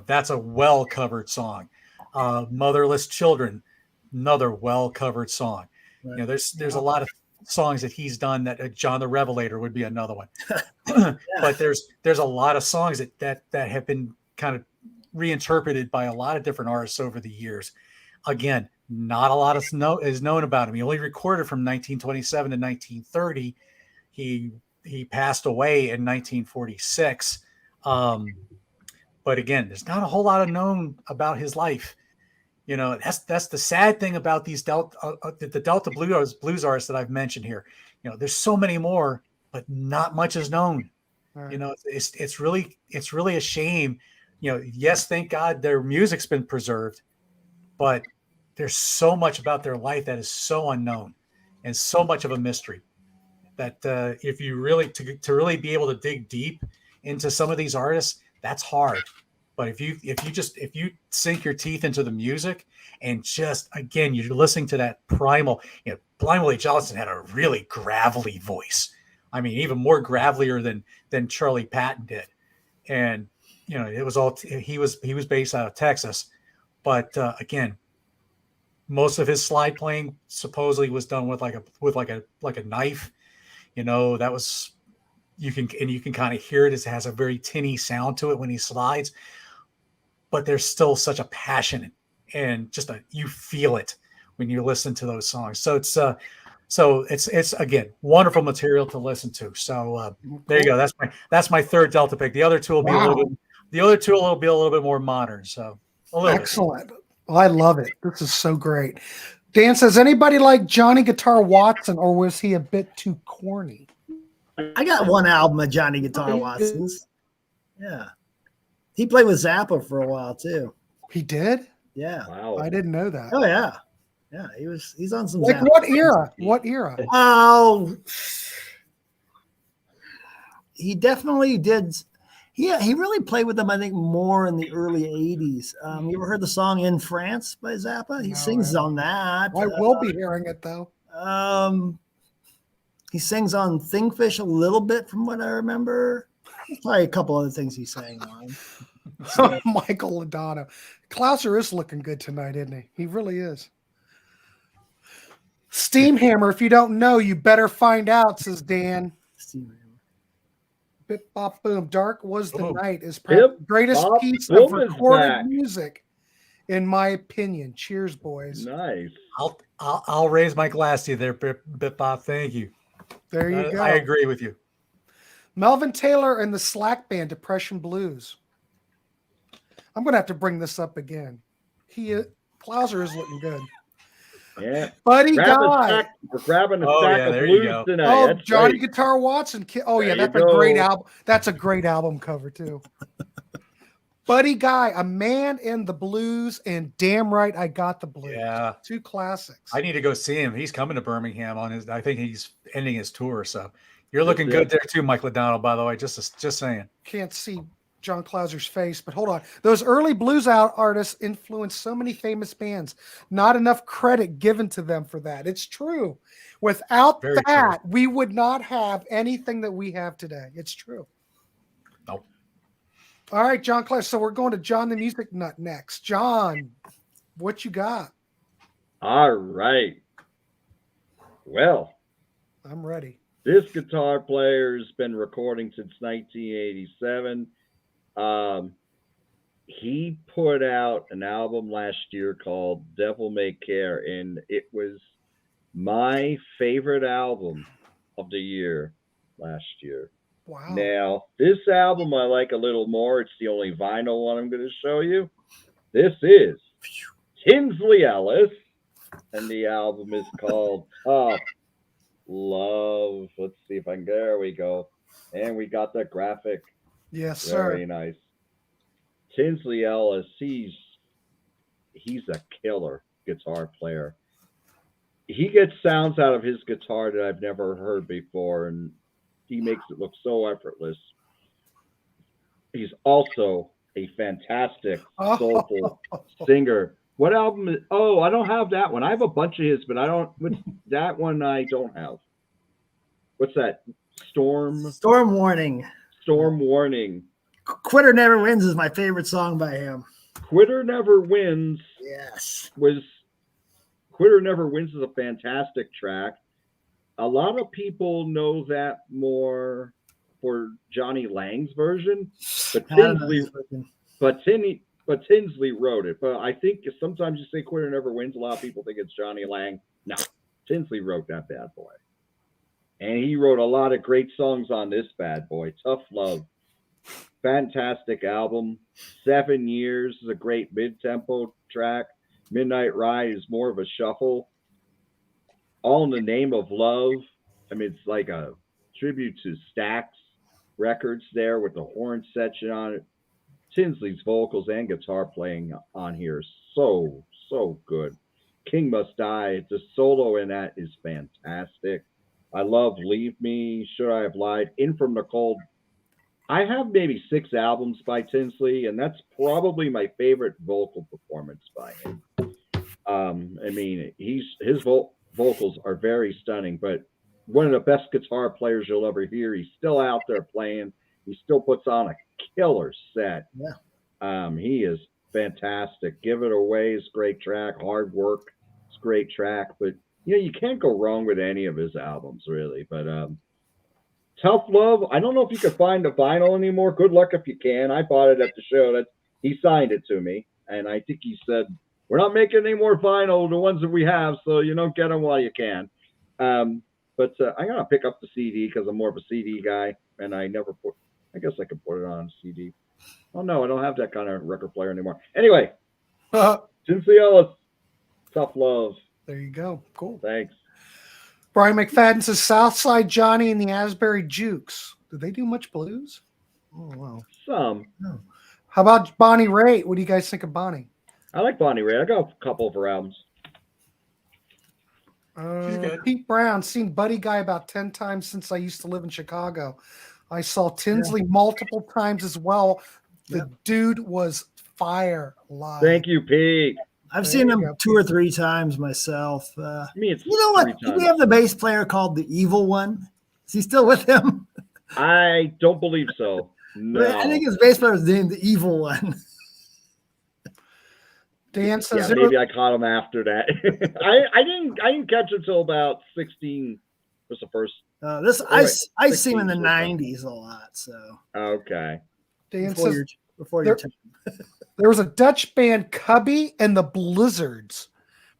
That's a well-covered song. Motherless Children, another well-covered song. Right. There's a lot of songs that he's done that John the Revelator would be another one. But there's a lot of songs that have been kind of reinterpreted by a lot of different artists over the years. Again, not a lot is known about him. He only recorded from 1927 to 1930. He passed away in 1946. But again, there's not a whole lot known about his life. That's the sad thing about these the Delta blues artists that I've mentioned here. There's so many more, but not much is known. Right. It's really a shame. Yes, thank God their music's been preserved, but there's so much about their life that is so unknown and so much of a mystery that if you really to really be able to dig deep into some of these artists, that's hard. But if you sink your teeth into the music and just, again, you're listening to that primal, Blind Willie Johnson had a really gravelly voice. I mean, even more gravelier than Charlie Patton did. And, it was he was based out of Texas, but again, most of his slide playing supposedly was done with like a knife. That was, you can kind of hear it. It has a very tinny sound to it when he slides, but there's still such a passion and just you feel it when you listen to those songs. So it's again, wonderful material to listen to. So there you go. That's my third Delta pick. The other two will be a little bit more modern. So excellent. Well, I love it. This is so great. Dan says, anybody like Johnny Guitar Watson, or was he a bit too corny? I got one album of Johnny Guitar Watson's. Yeah. He played with Zappa for a while too. He did? Yeah. Wow. I didn't know that. Oh yeah. Yeah. He's on some like Zappa. what era? What era? Oh, he definitely did. Yeah, he really played with them, I think, more in the early 80s. You ever heard the song In France by Zappa? He sings on that. I will be hearing it, though. He sings on Thingfish a little bit from what I remember. Probably a couple other things he sang on. So. Michael Ladonna. Klauser is looking good tonight, isn't he? He really is. Steamhammer, if you don't know, you better find out, says Dan. Steamhammer. Bip Bop Boom. Dark Was the Night is Bip, the greatest Bop, piece Boom of recorded back. music, in my opinion. Cheers, boys. Nice. I'll raise my glass to you there, Bip Bop. Thank you. There you go. I agree with you. Melvin Taylor and the Slack Band, Depression Blues. I'm going to have to bring this up again. Klauser is looking good. Yeah. Buddy Guy. We're grabbing a stack of blues tonight. Oh, That's Johnny great. Guitar Watson. Oh, yeah, There that's you a great go. album. That's a great album cover, too. Buddy Guy, A Man in the Blues, and Damn Right I Got the Blues. Yeah. Two classics. I need to go see him. He's coming to Birmingham I think he's ending his tour. So you're looking good there too, Mike O'Donnell, by the way. Just saying. Can't see John Klauser's face, but hold on. Those early blues artists influenced so many famous bands. Not enough credit given to them for that. It's true. Without that, we would not have anything that we have today. It's true. Nope. All right, John Klauser. So we're going to John the Music Nut next. John, what you got? All right. Well, I'm ready. This guitar player's been recording since 1987. He put out an album last year called Devil May Care, and it was my favorite album of the year last year. Wow. Now, this album I like a little more. It's the only vinyl one I'm going to show you. This is Tinsley Ellis and the album is called Tough Love. Let's see if I can. There we go, and we got the graphic. Yes, sir. Very nice. Tinsley Ellis, he's a killer guitar player. He gets sounds out of his guitar that I've never heard before, and he makes it look so effortless. He's also a fantastic, soulful singer. What album is? Oh, I don't have that one. I have a bunch of his, but I don't. That one I don't have. What's that? Storm Warning. Storm Warning. Quitter Never Wins is my favorite song by him. Quitter Never Wins. Yes. Quitter Never Wins is a fantastic track. A lot of people know that more for Johnny Lang's version, but Tinsley wrote it. But I think sometimes you say Quitter Never Wins, a lot of people think it's Johnny Lang. No, Tinsley wrote that bad boy. And he wrote a lot of great songs on this bad boy. Tough Love. Fantastic album. 7 Years is a great mid-tempo track. Midnight Ride is more of a shuffle. All in the Name of Love. I mean, it's like a tribute to Stax Records there with the horn section on it. Tinsley's vocals and guitar playing on here so good. King Must Die. The solo in that is fantastic. I love Leave Me, Should I Have Lied, In From the Cold. I have maybe 6 albums by Tinsley, and that's probably my favorite vocal performance by him. I mean, his vocals are very stunning, but one of the best guitar players you'll ever hear. He's still out there playing. He still puts on a killer set. Yeah. He is fantastic. Give It Away is a great track. Hard Work is a great track, but you can't go wrong with any of his albums, really. But Tough Love, I don't know if you can find the vinyl anymore. Good luck if you can. I bought it at the show. He signed it to me, and I think he said, we're not making any more vinyl, the ones that we have, so get them while you can. But I'm going to pick up the CD because I'm more of a CD guy, and I guess I could put it on CD. Oh, no, I don't have that kind of record player anymore. Anyway, Tinsley Ellis, Tough Love. There you go. Cool. Thanks. Brian McFadden says Southside Johnny and the Asbury Jukes. Do they do much blues? Oh, wow. Some. No. How about Bonnie Raitt? What do you guys think of Bonnie? I like Bonnie Raitt. I got a couple of her albums. Pete Brown, seen Buddy Guy about 10 times since I used to live in Chicago. I saw Tinsley multiple times as well. The dude was fire live. Thank you, Pete. I've seen him 2 or 3 times myself. You know what? Do we have the bass player called the Evil One? Is he still with him? I don't believe so. No. I think his bass player is named the Evil One. Dan says, maybe I caught him after that. I didn't catch him till about 16. Was the first. I see him in the 90s a lot. So okay. Dan before your time. There was a Dutch band, Cubby and the Blizzards,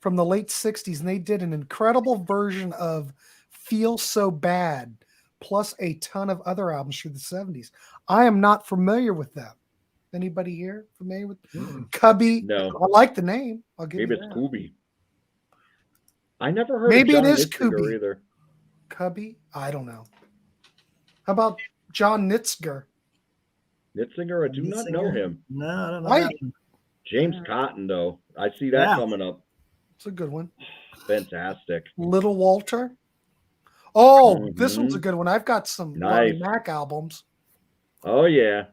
from the late 60s, and they did an incredible version of Feel So Bad, plus a ton of other albums through the 70s. I am not familiar with them. Anybody here familiar with Cubby? No. I like the name. I'll give maybe you it's that. Kubi. I never heard Maybe of John it is Nitziger Kubi. either. Cubby? I don't know. How about John Nitzger? Nitziger? I do not know him. No, I don't know. James Cotton, though. I see that coming up. It's a good one. Fantastic. Little Walter. Oh, this one's a good one. I've got some nice Mac albums. Oh, yeah.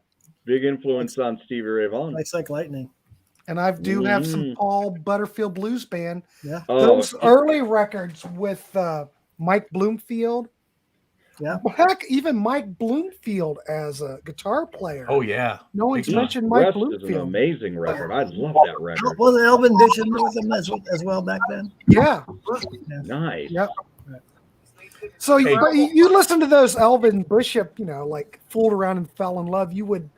Big influence on Stevie Ray Vaughan. Lights Like Lightning. And I do have some Paul Butterfield Blues Band. Yeah. Those early records with Mike Bloomfield. Yeah. Heck, even Mike Bloomfield as a guitar player. Oh, yeah. No one's mentioned Mike West Bloomfield. is an amazing record. I love that record. Was Elvin Bishop with him as well back then? Yeah. Nice. Yep. So you listen to those Elvin Bishop, like Fooled Around and Fell in Love, you would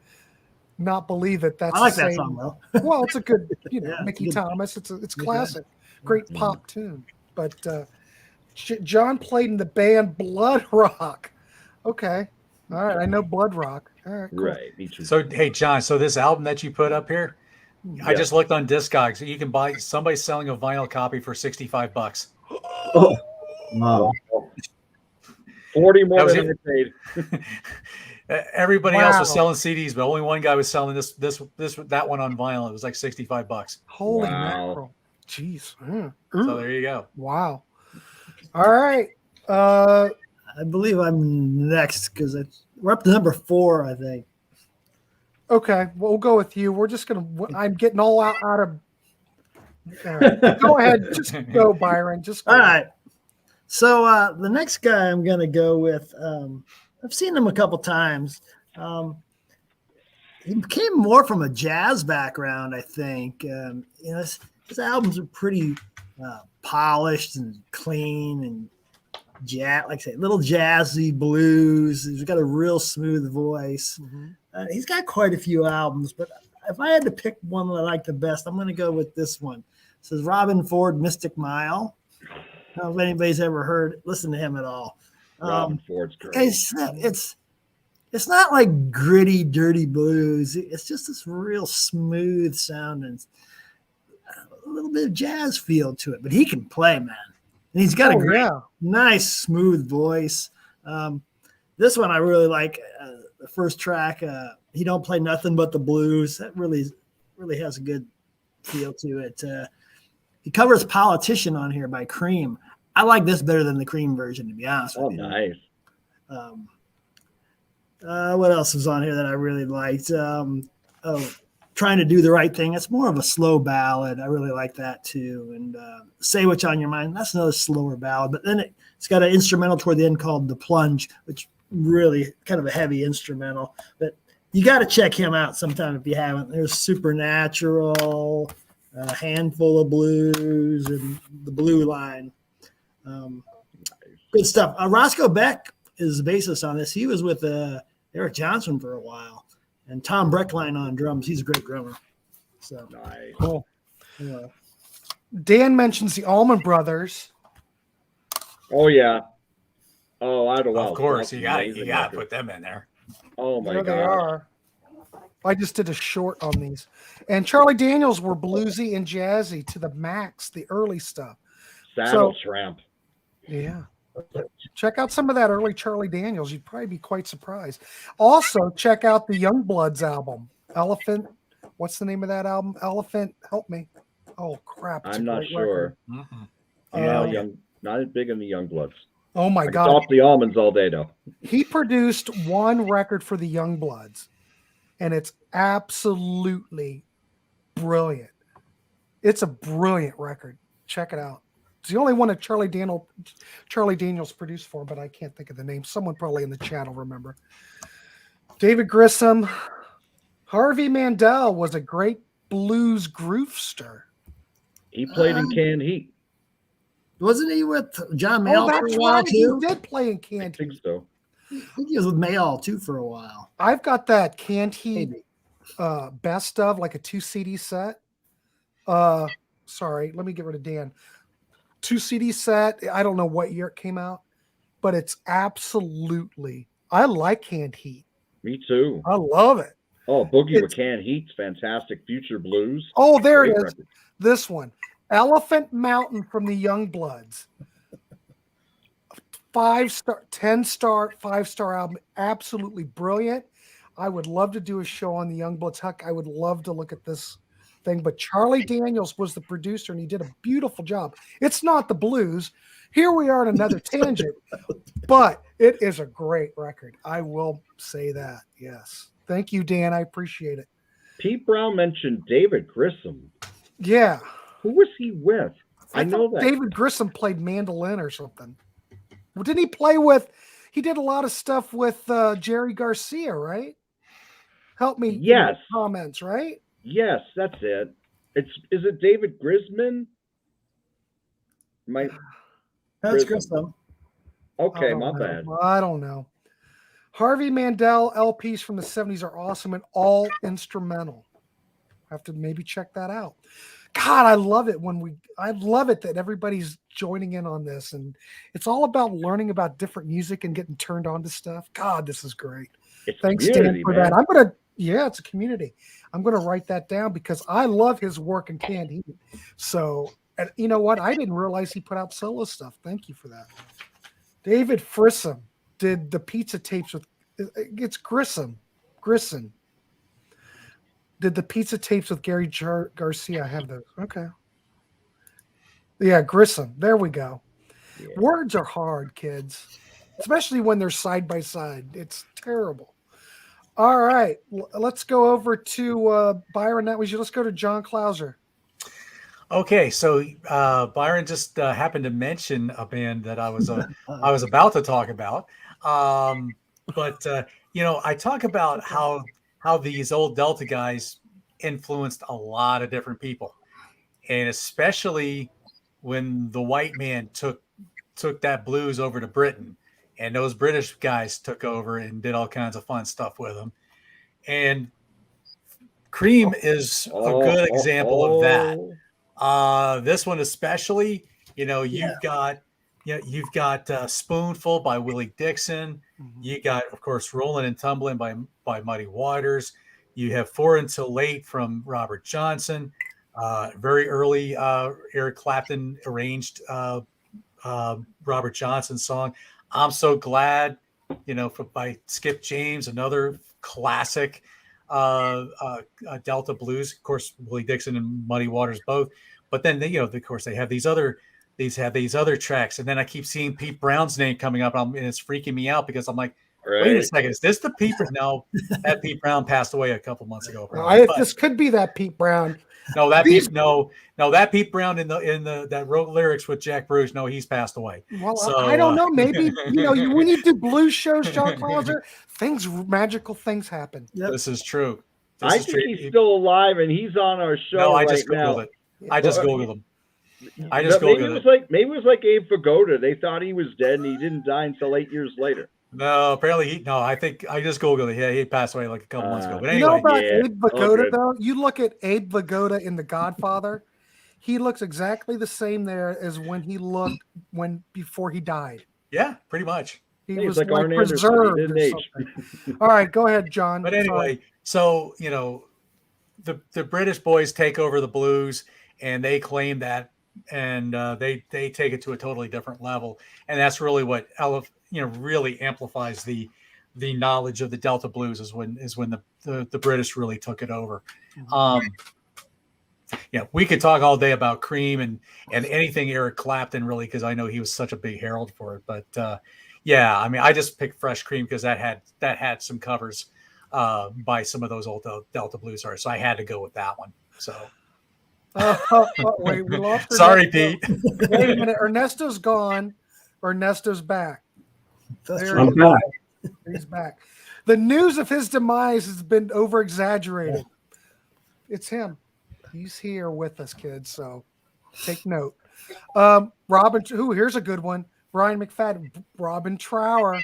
not believe that that's I like the same. that song though. Well, it's a good, Yeah, Mickey good. Thomas. It's classic, great pop tune. But John played in the band Blood Rock. Okay, all right, I know Blood Rock. All right, cool. Right. Me too. So, hey, John, so this album that you put up here, I just looked on Discogs. You can buy somebody selling a vinyl copy for $65. Oh, wow. 40 more That was than I paid. Everybody else was Wow. selling CDs, but only one guy was selling that one on vinyl. It was like $65. Holy Wow. mackerel. Jeez. Mm. So there you go. Wow. All right. I believe I'm next because we're up to number 4, I think. Okay, well, we'll go with you. We're just gonna. I'm getting all out of. All right. Go ahead, just go, Byron. Just go. All right. So the next guy I'm going to go with, I've seen him a couple times. He came more from a jazz background, I think. His albums are pretty polished and clean and jazz, like I say, little jazzy blues. He's got a real smooth voice. Mm-hmm. He's got quite a few albums, but if I had to pick one that I like the best, I'm going to go with this one. It says Robben Ford, Mystic Mile. I don't know if anybody's ever listened to him at all. Robben Ford's great. It's not like gritty, dirty blues. It's just this real smooth sound and a little bit of jazz feel to it. But he can play, man. And he's got a great, nice, smooth voice. This one I really like. The first track, He Don't Play Nothing But the Blues. That really has a good feel to it. He covers Politician on here by Cream. I like this better than the Cream version, to be honest with you. Nice. What else was on here that I really liked? Trying to Do the Right Thing. It's more of a slow ballad. I really like that too. And Say What's on Your Mind. That's another slower ballad. But then it's got an instrumental toward the end called The Plunge, which really kind of a heavy instrumental. But you got to check him out sometime if you haven't. There's Supernatural, A Handful of Blues, and The Blue Line. Good stuff. Roscoe Beck is the bassist on this. He was with Eric Johnson for a while. And Tom Breckline on drums. He's a great drummer. So Nice. Cool. Yeah. Dan mentions the Allman Brothers. Oh, yeah. Oh, I don't know. Of course, you got to put them in there. Oh, my There God. they are. I just did a short on these. And Charlie Daniels were bluesy and jazzy to the max, the early stuff. Saddle Tramp. Yeah. Check out some of that early Charlie Daniels. You'd probably be quite surprised. Also, check out the Youngbloods album. Elephant. What's the name of that album? Elephant. Help me. Oh, crap. It's I'm a not great sure. record. Not as big in the Youngbloods. Oh, my I God. talk the almonds all day, though. He produced one record for the Youngbloods, and it's absolutely brilliant. It's a brilliant record. Check it out. It's the only one that Charlie Daniels produced for, but I can't think of the name. Someone probably in the chat will remember. David Grissom. Harvey Mandel was a great blues groovester. He played in Canned Heat. Wasn't he with John Mayall for a while right. too? He did play in I Canned think Heat. so. I think he was with Mayall too for a while. I've got that Canned Heat Maybe. best of, like a 2 CD set. Sorry, let me get rid of Dan. 2 CD set. I don't know what year it came out, but it's absolutely. I like Canned Heat. Me too. I love it. Oh, Boogie with Canned Heat's fantastic. Future Blues. Oh, there it Great is. record. This one, Elephant Mountain from the Youngbloods. 5-star, 10-star, 5-star album. Absolutely brilliant. I would love to do a show on the Youngbloods. Heck, I would love to look at this thing. But Charlie Daniels was the producer, and he did a beautiful job. It's not the blues. Here we are on another tangent, but it is a great record. I will say that. Yes. Thank you, Dan. I appreciate it. Pete Brown mentioned David Grissom. Yeah. Who was he with? I know thought that. David Grissom played mandolin or something. Well, didn't he play with? He did a lot of stuff with Jerry Garcia, right? Help me. Yes. In the comments, right? Yes, that's it. Is it David Grisman? That's Grissom. Grissom. Okay, I don't my know. bad. I don't know. Harvey Mandel LPs from the 70s are awesome and all instrumental. I have to maybe check that out. God, I love it I love it that everybody's joining in on this, and it's all about learning about different music and getting turned on to stuff. God, this is great. It's Thanks, community, Dan, for man. that. I'm going to Yeah, it's a community. I'm going to write that down because I love his work in Canned Heat. So, and you know what? I didn't realize he put out solo stuff. Thank you for that. David Frissom did the pizza tapes with, it's Grissom. Did the pizza tapes with Gary Garcia. I have those. Okay. Yeah, Grissom. There we go. Yeah. Words are hard, kids, especially when they're side by side. It's terrible. All right, let's go over to Byron. That was you. Let's go to John Clauser. Okay, so Byron just happened to mention a band that I was about to talk about, but I talk about how these old Delta guys influenced a lot of different people, and especially when the white man took that blues over to Britain. And those British guys took over and did all kinds of fun stuff with them. And Cream is a good example of that. This one especially, you've got Spoonful by Willie Dixon. Mm-hmm. You got, of course, Rollin' and Tumblin' by Muddy Waters. You have 4 Until Late from Robert Johnson. Very early Eric Clapton arranged Robert Johnson song. I'm So Glad, by Skip James, another classic Delta blues. Of course, Willie Dixon and Muddy Waters both. But then of course they have these other tracks. And then I keep seeing Pete Brown's name coming up, and it's freaking me out because I'm like, wait a second, is this the Pete? No, that Pete Brown passed away a couple months ago. This could be that Pete Brown. No, that Pete Brown in the that wrote lyrics with Jack Bruce. No, he's passed away. Well, so, I don't know. Maybe when you do blues shows, John Clauser, magical things happen. Yep. This is true. I think he's still alive, and he's on our show. No, I just Googled it. I just Googled him. I just Googled it. Maybe it was like Abe Vigoda. They thought he was dead, and he didn't die until 8 years later. No, apparently I think I just Googled it. Yeah, he passed away like a couple months ago. But anyway, you know about Abe Vigoda, though? You look at Abe Vigoda in The Godfather, he looks exactly the same there as when he looked before he died. Yeah, pretty much. He was like preserved. All right, go ahead, John. But anyway, so the British boys take over the blues, and they claim that, and they take it to a totally different level, and that's really what really amplifies the knowledge of the Delta blues is when the British really took it over. We could talk all day about Cream and anything Eric Clapton, really, because I know he was such a big herald for it. But I just picked Fresh Cream because that had some covers by some of those old Delta blues artists, so I had to go with that one. So. Wait, we lost. Sorry, Pete. Wait a minute. Ernesto's gone. Ernesto's back. I'm back. He's back. The news of his demise has been over exaggerated. It's him. He's here with us, kids. So take note. Here's a good one. Brian McFadden, Robben Trower.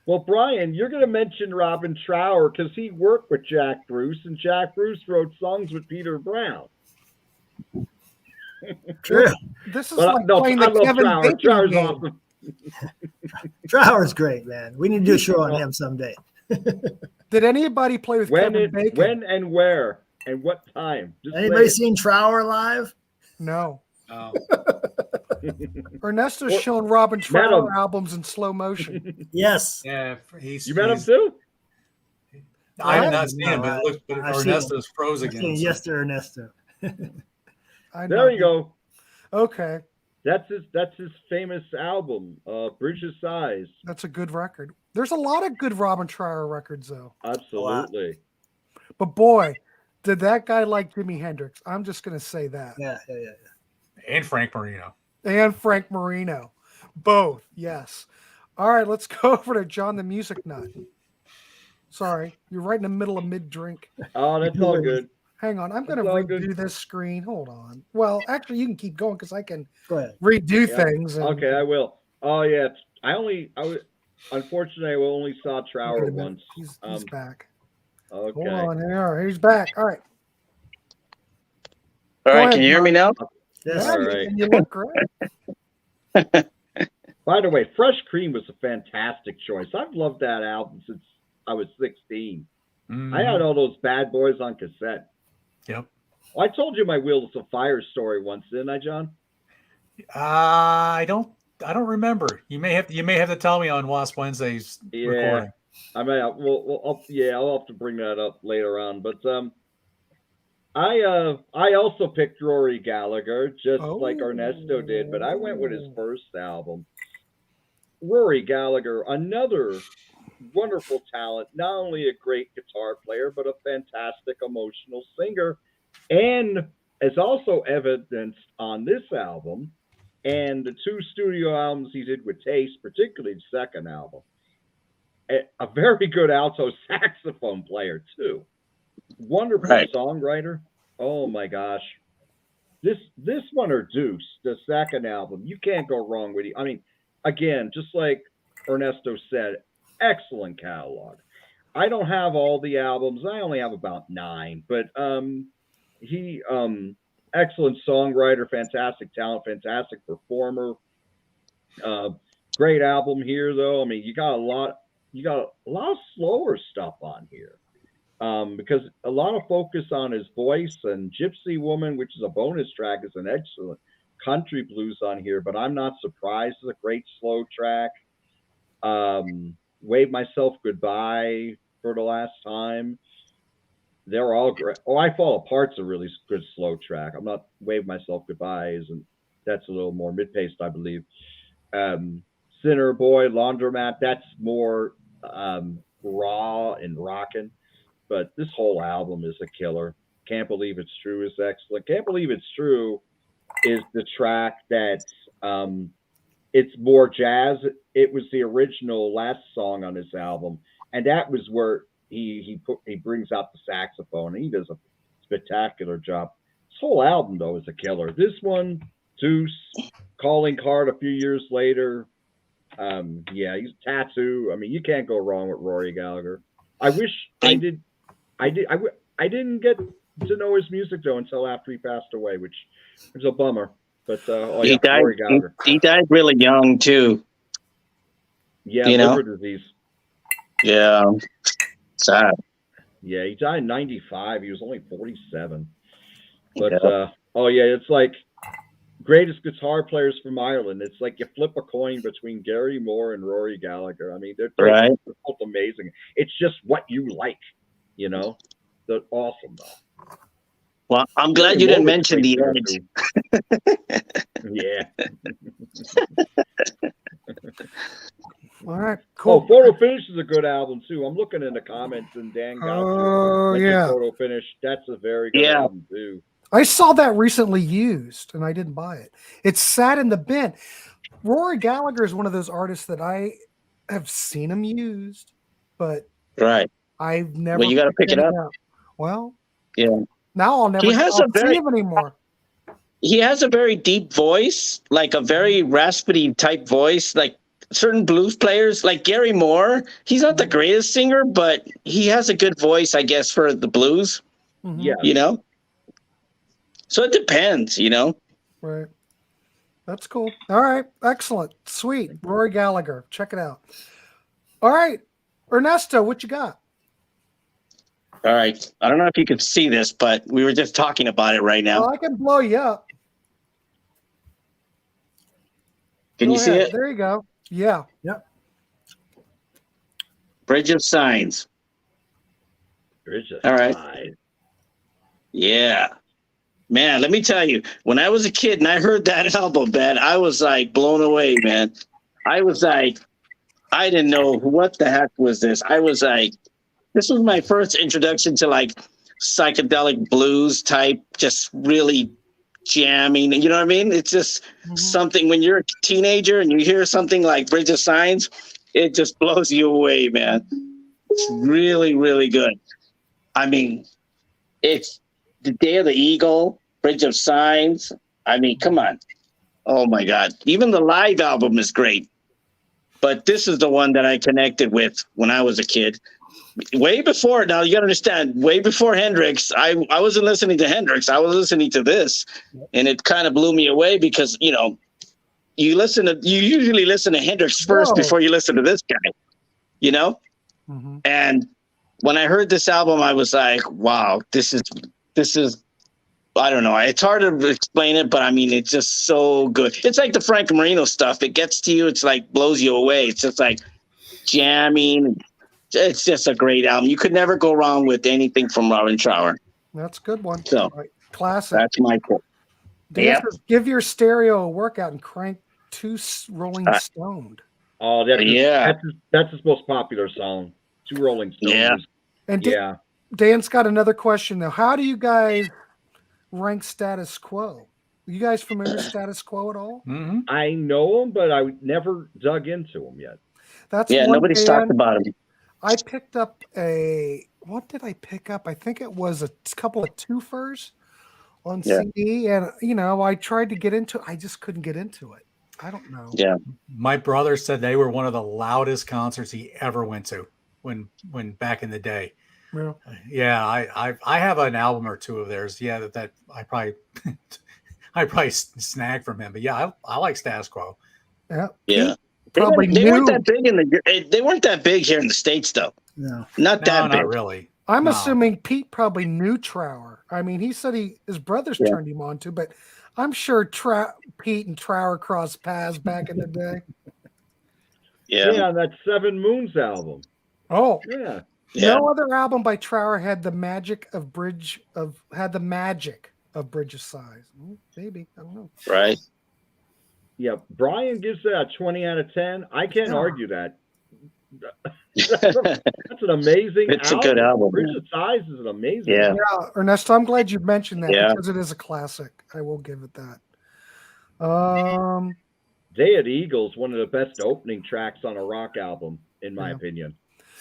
Well, Brian, you're going to mention Robben Trower because he worked with Jack Bruce, and Jack Bruce wrote songs with Peter Brown. True. This is playing the Kevin Bacon Trower's game. Awesome. Trower's great, man. We need to do a show on him someday. Did anybody play with Kevin Bacon? When and where and what time? Anybody seen Trower live? No. Ernesto's shown Robben Trower albums in slow motion. Yes. Yeah, you met him too? I have not seen him, but Ernesto's froze again. Yes, to Ernesto. There you go. Okay. That's his famous album, Bridge of Sighs. That's a good record. There's a lot of good Robben Trower records, though. Absolutely. But boy, did that guy like Jimi Hendrix. I'm just going to say that. Yeah. And Frank Marino. Both, yes. All right, let's go over to John the Music Nut. Sorry, you're right in the middle of mid-drink. Oh, that's all good. Hang on, I'm going to redo this screen. Hold on. Well, actually, you can keep going because I can redo things. Okay, I will. Oh, yeah. Unfortunately, I only saw Trower once. He's back. Okay. Hold on. Here, he's back. All right. All right, can you hear me now? Yes. All right. And you look great. By the way, Fresh Cream was a fantastic choice. I've loved that album since I was 16. Mm-hmm. I had all those bad boys on cassette. Yep. I told you my Wheels of Fire story once, didn't I, John? I don't remember. You may have to tell me on Wasp Wednesday's recording. I mean, I'll have to bring that up later on. But I also picked Rory Gallagher, just like Ernesto did, but I went with his first album. Rory Gallagher, another wonderful talent, not only a great guitar player, but a fantastic emotional singer, and as also evidenced on this album and the 2 studio albums he did with Taste, particularly the second album. A very good alto saxophone player too. Wonderful songwriter. Oh my gosh. This one or Deuce, the second album, you can't go wrong with it. I mean, again, just like Ernesto said, excellent catalog. I don't have all the albums. I only have about 9, but he excellent songwriter, fantastic talent, fantastic performer. Great album here though. I mean, you got a lot of slower stuff on here. Because a lot of focus on his voice, and Gypsy Woman, which is a bonus track, is an excellent country blues on here, but I'm not surprised. It's a great slow track. Wave Myself Goodbye for the Last Time. They're all great. I Fall Apart's a really good slow track. I'm not Wave Myself Goodbye, that's a little more mid-paced, I believe. Sinner Boy, Laundromat, that's more raw and rockin'. But this whole album is a killer. Can't Believe It's True is excellent. Can't Believe It's True is the track that's it's more jazz. It was the original last song on his album, and that was where he brings out the saxophone, and he does a spectacular job. This whole album though is a killer. This one, Deuce, Calling Card a few years later. He's Tattoo. I mean, you can't go wrong with Rory Gallagher. I wish I didn't get to know his music though until after he passed away, which was a bummer. But he died really young too. Yeah, liver disease. Yeah, sad. Yeah, he died in 95. He was only 47. But it's like greatest guitar players from Ireland. It's like you flip a coin between Gary Moore and Rory Gallagher. I mean, they're both amazing. It's just what you like, you know. They're awesome though. Well, I'm glad you didn't mention the Edge. Yeah. All right, cool. Oh, Photo Finish is a good album too. I'm looking in the comments, and Dan got Photo Finish. That's a very good album too. I saw that recently used, and I didn't buy it. It's sat in the bin. Rory Gallagher is one of those artists that I have seen him used, but I've never. Well, you got to pick it up. Well, yeah. Now I'll never see him anymore. He has a very deep voice, like a very raspy type voice, like certain blues players, like Gary Moore. He's not the greatest singer, but he has a good voice, I guess, for the blues. Mm-hmm. Yeah. You know? So it depends, you know? Right. That's cool. All right. Excellent. Sweet. Rory Gallagher. Check it out. All right. Ernesto, what you got? All right. I don't know if you can see this, but we were just talking about it right now. Well, I can blow you up. Can you see it? There you go. Yeah. Yep. Bridge of Signs. All right. Yeah. Man, let me tell you, when I was a kid and I heard that album, man, I was like blown away, man. I was like, I didn't know what the heck was this. I was like, this was my first introduction to like psychedelic blues type, just really jamming. You know what I mean? It's just something when you're a teenager and you hear something like Bridge of Signs, it just blows you away, man. It's really, really good. I mean, it's The Day of the Eagle, Bridge of Signs. I mean, come on. Oh my God. Even the live album is great. But this is the one that I connected with when I was a kid. Way before, now you gotta understand, way before Hendrix, I wasn't listening to Hendrix. I was listening to this. And it kind of blew me away because, you know, you usually listen to Hendrix first before you listen to this guy, you know? Mm-hmm. And when I heard this album, I was like, wow, this is, I don't know. It's hard to explain it, but I mean, it's just so good. It's like the Frank Marino stuff. It gets to you. It's like blows you away. It's just like jamming. It's just a great album. You could never go wrong with anything from Robben Trower. That's a good one. So right. Classic. that's my quote. Yeah. Give your stereo a workout and crank Two Rolling Stoned. Oh, that's his most popular song. Two Rolling Stones. Yeah. And Dan's got another question though. How do you guys rank Status Quo? You guys familiar with Status Quo at all? Mm-hmm. I know him, but I never dug into him yet. That's nobody's talked about him. I picked up what did I pick up? I think it was a couple of twofers on CD, and I tried to get into it. I just couldn't get into it. I don't know. Yeah. My brother said they were one of the loudest concerts he ever went to when back in the day. Yeah, I have an album or two of theirs. Yeah, that I probably snagged from him. But yeah, I like Status Quo. Yeah. Yeah. Probably they weren't that big they weren't that big here in the States though. No. Not that big. Not really. I'm assuming Pete probably knew Trower. I mean, he said his brothers turned him on to, but I'm sure Pete and Trower crossed paths back in the day. Yeah, that Seven Moons album. Oh. Yeah. No other album by Trower had the magic of Bridge of Size. Maybe. I don't know. Right. Yeah, Brian gives that a 20 out of 10. I can't argue that. That's an amazing It's a good album. Bridge of Size is an amazing album. Yeah, Ernesto, I'm glad you mentioned that because it is a classic. I will give it that. Day of the Eagles, one of the best opening tracks on a rock album, in my opinion.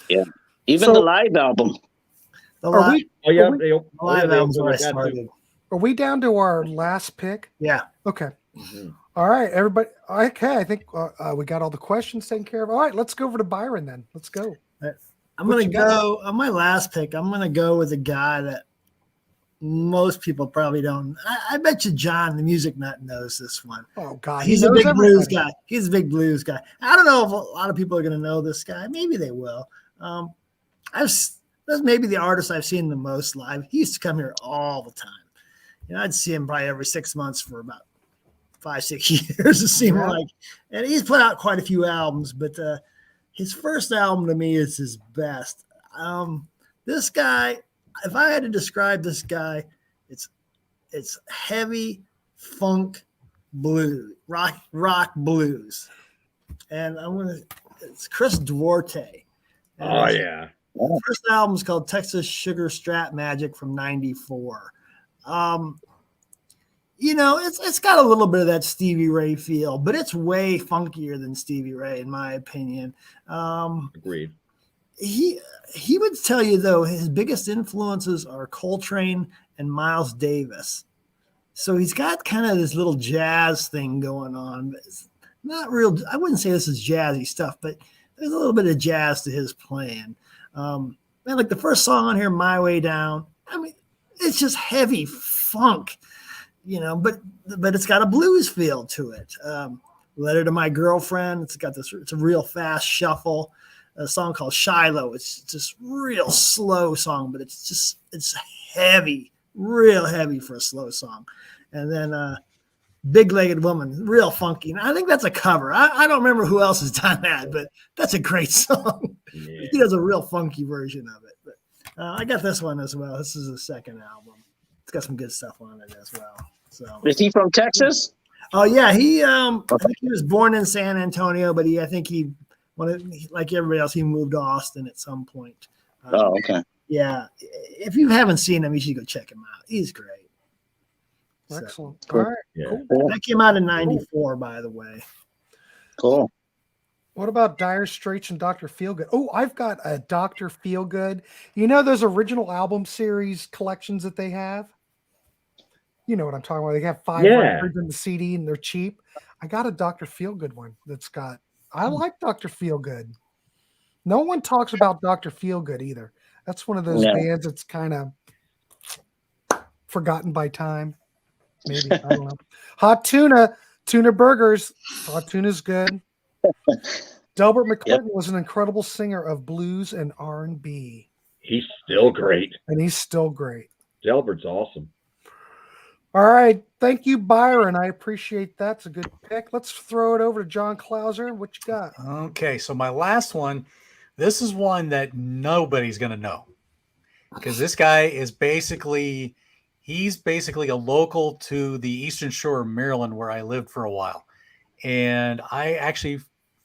Yeah. Even the live album. The live album's where I started. Are we down to our last pick? Yeah. Okay. Mm-hmm. All right, everybody. Okay, I think we got all the questions taken care of. All right, let's go over to Byron then. Let's go. I'm going to go on my last pick. I'm going to go with a guy that most people probably don't. I bet you John, the music nut, knows this one. Oh, God. He's a big blues guy. He's a big blues guy. I don't know if a lot of people are going to know this guy. Maybe they will. That's maybe the artist I've seen the most live. He used to come here all the time. I'd see him probably every 6 months for about 5-6 years, it seemed like. And he's put out quite a few albums, but his first album to me is his best. This guy, if I had to describe this guy, it's heavy funk blues, rock blues. And it's Chris Duarte. Oh, yeah. The first album is called Texas Sugar Strat Magic from '94. It's got a little bit of that Stevie Ray feel, but it's way funkier than Stevie Ray, in my opinion. Agreed. He would tell you, though, his biggest influences are Coltrane and Miles Davis. So he's got kind of this little jazz thing going on. But it's not real. I wouldn't say this is jazzy stuff, but there's a little bit of jazz to his playing. Like the first song on here, My Way Down, I mean, it's just heavy funk. But it's got a blues feel to it. Letter to My Girlfriend. It's a real fast shuffle. A song called Shiloh. It's just real slow song, but it's heavy, real heavy for a slow song. And then Big-Legged Woman, real funky. And I think that's a cover. I don't remember who else has done that, but that's a great song. Yeah. He does a real funky version of it. But I got this one as well. This is the second album. It's got some good stuff on it as well. So is he from Texas? Oh yeah, I think he was born in San Antonio, but I think he like everybody else, he moved to Austin at some point. Okay. Yeah, if you haven't seen him, you should go check him out. He's great. Excellent. So, all right. Yeah. Cool. That came out in '94, by the way. Cool. What about Dire Straits and Dr. Feelgood? Oh, I've got a Dr. Feelgood. Those original album series collections that they have? You know what I'm talking about. They have 5 records in the CD and they're cheap. I got a Dr. Feelgood one I like Dr. Feelgood. No one talks about Dr. Feelgood either. That's one of those bands that's kind of forgotten by time. Maybe. I don't know. Hot Tuna Burgers. Hot Tuna's good. Delbert McClinton was an incredible singer of blues and R&B. He's still great. And he's still great. Delbert's awesome. All right. Thank you, Byron. I appreciate that. It's a good pick. Let's throw it over to John Clauser. What you got? Okay, so my last one, this is one that nobody's going to know because this guy is basically a local to the Eastern Shore of Maryland where I lived for a while. And I actually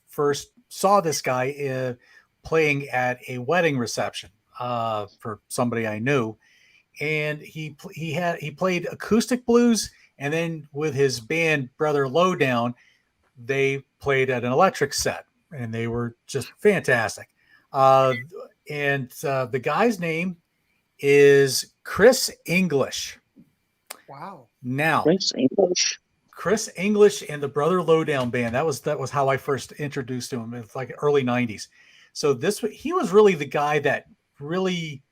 first saw this guy playing at a wedding reception for somebody I knew. And he played acoustic blues, and then with his band Brother Lowdown, they played at an electric set, and they were just fantastic. The guy's name is Chris English. Wow. Now, Chris English and the Brother Lowdown band. That was how I first introduced to him. It's like early 90s. So he was really the guy that really,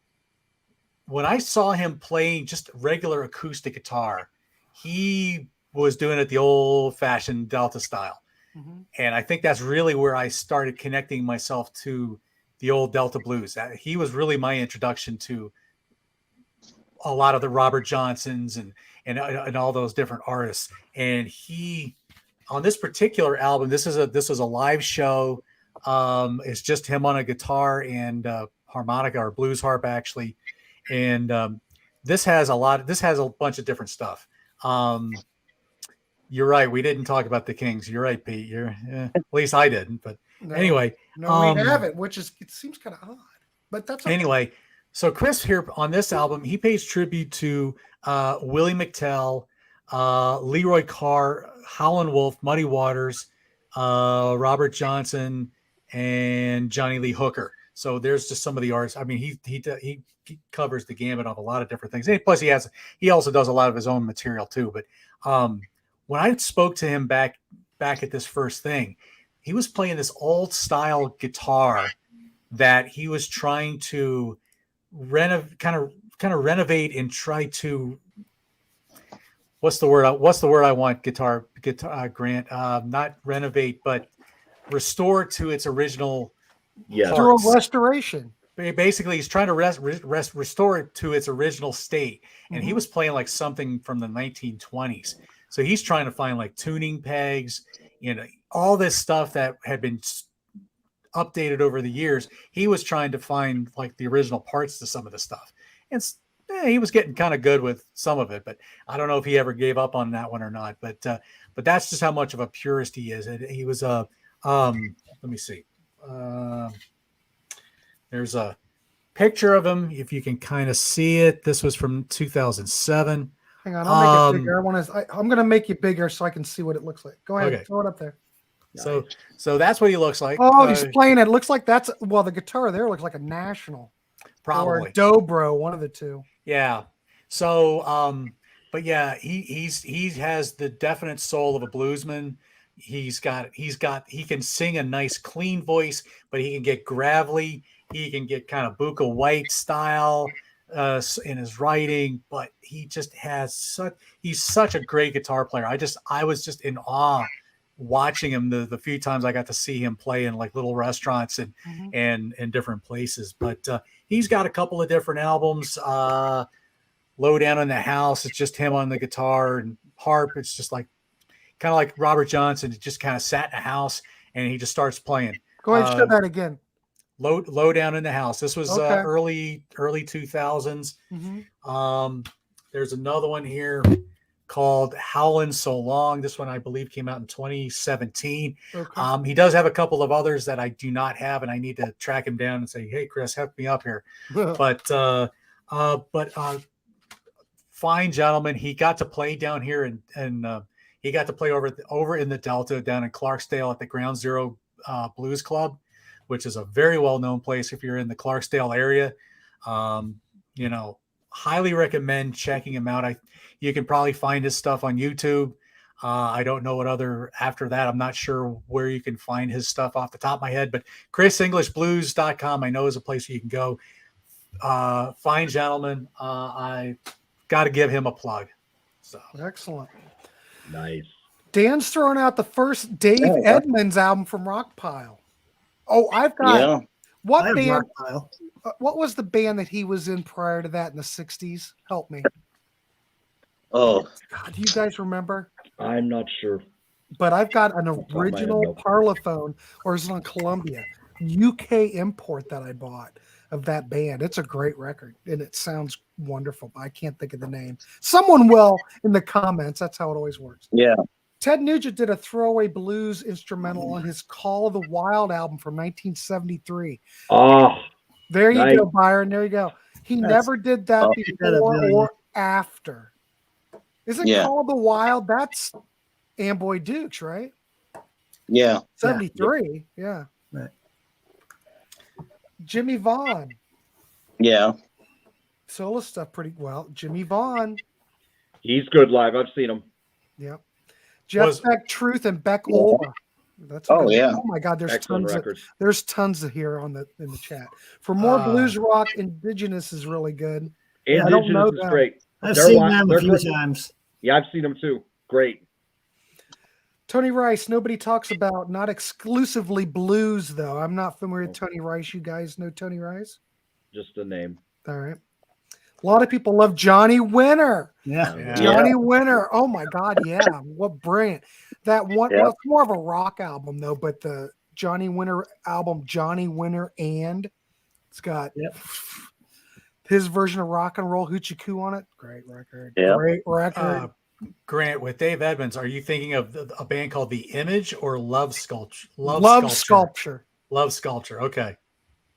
when I saw him playing just regular acoustic guitar, he was doing it the old-fashioned Delta style. Mm-hmm. And I think that's really where I started connecting myself to the old Delta blues. He was really my introduction to a lot of the Robert Johnsons and all those different artists. And he, on this particular album, this was a live show. It's just him on a guitar and harmonica or blues harp actually. And this has a bunch of different stuff. You're right. We didn't talk about the Kings. You're right, Pete. At least I didn't. But anyway, we haven't, it seems kind of odd. But that's okay. Anyway. So Chris here on this album, he pays tribute to Willie McTell, Leroy Carr, Howlin' Wolf, Muddy Waters, Robert Johnson, and Johnny Lee Hooker. So there's just some of the artists. I mean, he covers the gamut of a lot of different things. And plus, he also does a lot of his own material too. But when I spoke to him back at this first thing, he was playing this old style guitar that he was trying to kind of renovate and try to, what's the word I want, guitar Grant, not renovate, but restore to its original parts. Restoration. Basically, he's trying to restore it to its original state. And he was playing like something from the 1920s. So he's trying to find like tuning pegs, all this stuff that had been updated over the years. He was trying to find like the original parts to some of the stuff. And he was getting kind of good with some of it, but I don't know if he ever gave up on that one or not. But that's just how much of a purist he is. He was let me see. There's a picture of him if you can kind of see it. This was from 2007. Hang on, I'll make it bigger. I'm going to make you bigger so I can see what it looks like. Go ahead, okay. Throw it up there. So that's what he looks like. Oh, he's playing it. It looks like the guitar there looks like a National. Probably. Or a Dobro, one of the two. Yeah. So, but yeah, he has the definite soul of a bluesman. He can sing a nice clean voice, but he can get gravelly. He can get kind of Buka White style in his writing, but he just he's such a great guitar player. I was just in awe watching him the few times I got to see him play in like little restaurants and different places. But he's got a couple of different albums. Low Down in the House, it's just him on the guitar and harp. It's just like kind of like Robert Johnson. He just kind of sat in a house and he just starts playing. Go ahead and show that again. Low Down in the House. This was early 2000s. There's another one here called Howlin' So Long. This one I believe came out in 2017. He does have a couple of others that I do not have, and I need to track him down and say, hey Chris, help me up here. But fine gentleman. He got to play down here and he got to play over in the Delta down in Clarksdale at the Ground Zero Blues Club, which is a very well-known place if you're in the Clarksdale area. Highly recommend checking him out. You can probably find his stuff on YouTube. I don't know after that, I'm not sure where you can find his stuff off the top of my head, but ChrisEnglishBlues.com I know is a place you can go. Fine gentleman. I got to give him a plug. So excellent. Nice. Dan's throwing out the first Dave Edmunds album from Rockpile. Oh, I've got What band? What was the band that he was in prior to that in the 60s? Help me. Oh, God, do you guys remember? I'm not sure. But I've got an top of my head, original no. Parlophone, or is it on Columbia? UK import that I bought of that band. It's a great record, and it sounds wonderful, but I can't think of the name. Someone will in the comments. That's how it always works. yeah. Ted Nugent did a throwaway blues instrumental on his Call of the Wild album from 1973. Oh, There you nice. go, Byron. There you go. He never did that before or after. Isn't Call of the Wild? That's Amboy Dukes, right? Yeah. 73. Yeah. Right. Jimmy Vaughan. Yeah. Solo stuff pretty well. Jimmy Vaughan. He's good live. I've seen him. Yep. Jeff Beck Truth and Beck Olga. That's oh my God, there's excellent tons records. there's tons of here in the chat. For more blues rock, Indigenous is really good. Indigenous is great. I've seen them a few times. Yeah, I've seen them too. Great. Tony Rice, nobody talks about, not exclusively blues though. I'm not familiar with Tony Rice. You guys know Tony Rice? Just a name. All right. A lot of people love Johnny Winter. Yeah. Johnny Winter. Oh my God. Yeah. What brilliant. That one, well, it's more of a rock album though, but the Johnny Winter album, Johnny Winter, and it's got his version of Rock and Roll Hoochie Coo on it. Great record. Great record. Grant, with Dave Edmunds, are you thinking of a band called The Image or Love Sculpture? Love Sculpture. Love Sculpture. Okay.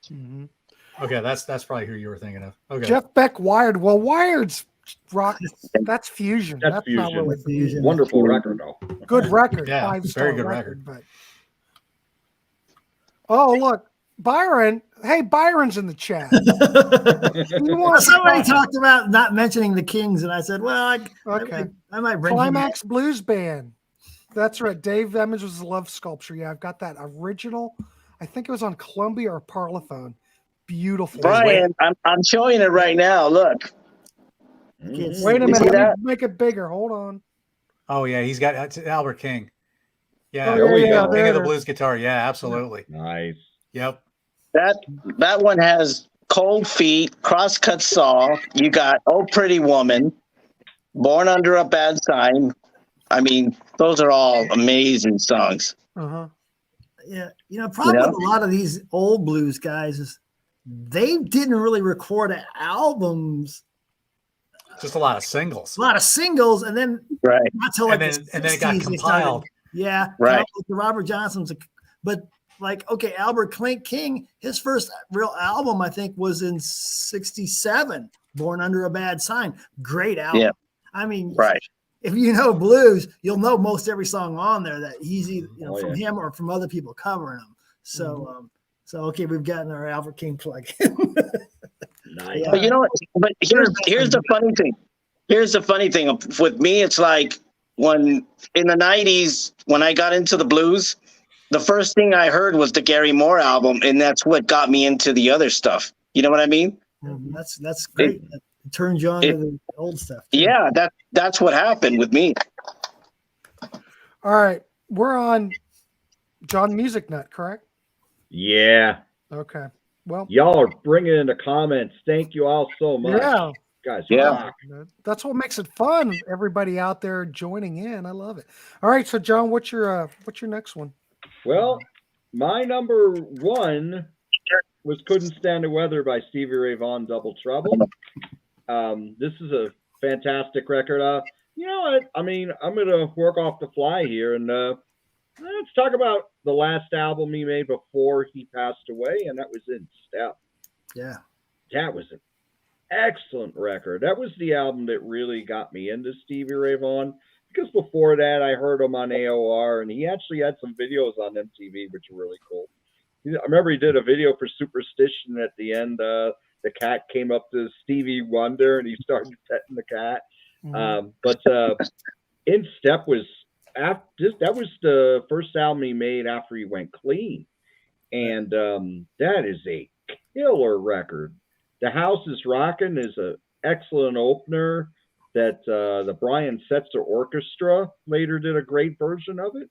Mm-hmm. Okay, that's probably who you were thinking of. Okay. Jeff Beck, Wired. Well, Wired's rock. That's fusion. That's fusion. Not really fusion. Wonderful record, though. Good record. Yeah, 5-star very good record. But oh, look, Byron. Hey, Byron's in the chat. Somebody talked about not mentioning the Kings, and I said, "Well, I might bring Climax Blues Band." That's right. Dave Edmunds was Love Sculpture. Yeah, I've got that original. I think it was on Columbia or Parlophone. Beautiful. Brian, I'm showing it right now. Look. Wait a minute. Let me make it bigger. Hold on. Oh yeah, he's got it's Albert King. Yeah, King of the blues guitar. Yeah, absolutely. Nice. Yep. That one has Cold Feet, Crosscut Saw. You got Oh Pretty Woman, Born Under a Bad Sign. I mean, those are all amazing songs. Uh-huh. Yeah, problem with a lot of these old blues guys is they didn't really record albums. Just a lot of singles. And then right. Not till like and then it got compiled. Right. The Robert Johnson's, but like Albert King, his first real album I think was in '67, Born Under a Bad Sign. Great album. Yeah. I mean, right. If you know blues, you'll know most every song on there that he's either from him or from other people covering them. So, we've gotten our Albert King plug. Nice. But here's the funny thing. Here's the funny thing with me. It's like when in the '90s, when I got into the blues, the first thing I heard was the Gary Moore album, and that's what got me into the other stuff. You know what I mean? That's great. It turns you on to the old stuff. Too. Yeah, that's what happened with me. All right, we're on John Music Nut, correct? Yeah. Okay. Well, y'all are bringing in the comments. Thank you all so much. Yeah. Guys, yeah. That's what makes it fun. Everybody out there joining in. I love it. All right, so John, what's your next one? Well, my number one was Couldn't Stand the Weather by Stevie Ray Vaughan, Double Trouble. This is a fantastic record. You know what? I mean, I'm going to work off the fly here, and let's talk about the last album he made before he passed away, and that was In Step. Yeah. That was an excellent record. That was the album that really got me into Stevie Ray Vaughan, because before that, I heard him on AOR, and he actually had some videos on MTV, which were really cool. I remember he did a video for Superstition at the end. The cat came up to Stevie Wonder, and he started petting the cat. But In Step was that was the first album he made after he went clean, and that is a killer record. The House is Rockin' is an excellent opener that the Brian Setzer Orchestra later did a great version of it.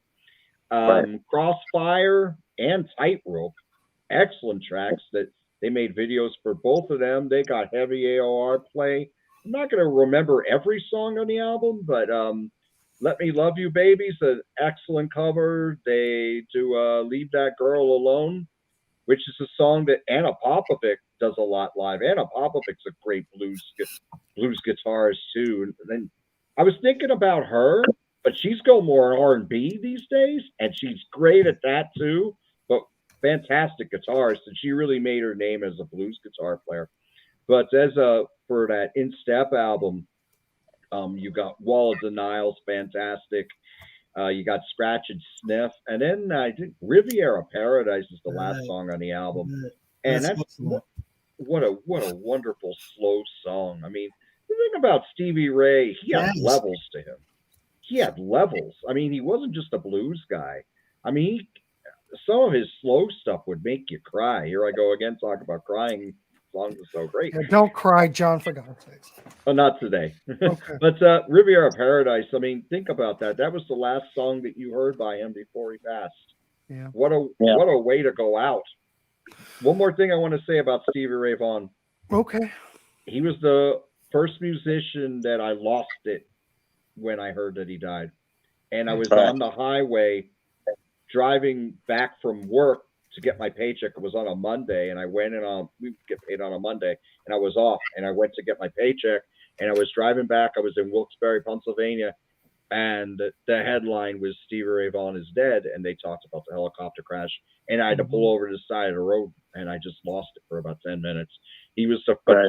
Crossfire and Tightrope excellent tracks that they made videos for both of them. They got heavy AOR play. I'm not going to remember every song on the album, but Let Me Love You Baby's an excellent cover. They do Leave That Girl Alone, which is a song that Anna Popovic does a lot live. Anna Popovic's a great blues guitarist too. And then I was thinking about her, but she's going more R&B these days, and she's great at that too. But fantastic guitarist, and she really made her name as a blues guitar player. But as for that In Step album, you got Wall of Denial's fantastic. You got Scratch and Sniff, and then I think Riviera Paradise is the last song on the album, and that's what a wonderful slow song. I mean, the thing about Stevie Ray, he had levels to him. He had levels. I mean, he wasn't just a blues guy. I mean, some of his slow stuff would make you cry. Here I go again, talk about crying. Songs are so great. Yeah, don't cry, John, for God's sakes. Oh, not today. Okay. But Riviera Paradise, I mean, think about that. That was the last song that you heard by him before he passed. Yeah. What a way to go out. One more thing I want to say about Stevie Ray Vaughan. Okay. He was the first musician that I lost it when I heard that he died. And I was on the highway driving back from work to get my paycheck. It was on a Monday, and I went in we get paid on a Monday, and I was off, and I went to get my paycheck, and I was driving back. I was in Wilkes-Barre, Pennsylvania, and the headline was Stevie Ray Vaughan is dead, and they talked about the helicopter crash, and I had to pull over to the side of the road, and I just lost it for about 10 minutes. He was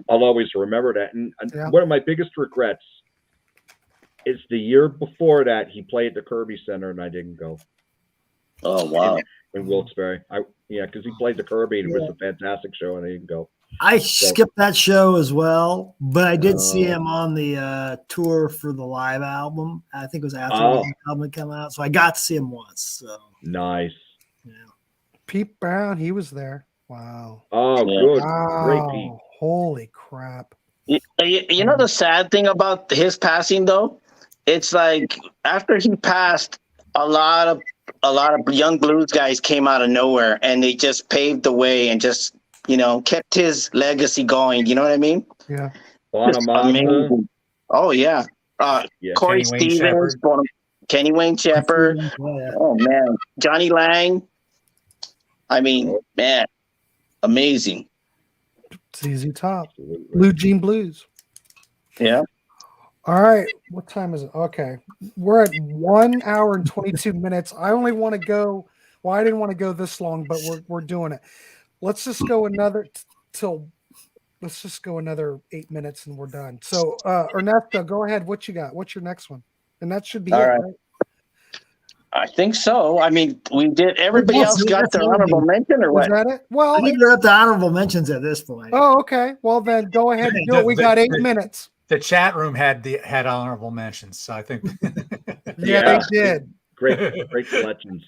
I'll always remember that. And one of my biggest regrets is the year before that he played at the Kirby Center, and I didn't go. Oh, wow. In Wilkes-Barre. Because he played the Kirby, and it was a fantastic show, and I didn't go. I skipped that show as well, but I did see him on the tour for the live album. I think it was after the album had come out, so I got to see him once. So nice. Yeah. Pete Brown, he was there. Wow. Oh, good. Wow. Great Pete. Holy crap. You know the sad thing about his passing, though? It's like after he passed, a lot of young blues guys came out of nowhere, and they just paved the way and just, kept his legacy going. You know what I mean? Yeah. Amazing. Oh, yeah. Corey Stevens, Kenny Wayne Shepherd. Oh, man. Johnny Lang. I mean, man, amazing. ZZ Top. Blue Jean Blues. Yeah. All right. What time is it? Okay. We're at 1 hour and 22 minutes. I only want to go. Well, I didn't want to go this long, but we're doing it. Let's just go another 8 minutes and we're done. So Ernesto, go ahead. What you got? What's your next one? And that should be all it, right? I think so. I mean, we did. Everybody else got their honorable mention, or what? Was that it? Well, I think we're up to honorable mentions at this point. Oh, okay. Well, then go ahead and do it. We got 8 minutes. The chat room had honorable mentions, so I think. Yeah, they did. Great selections.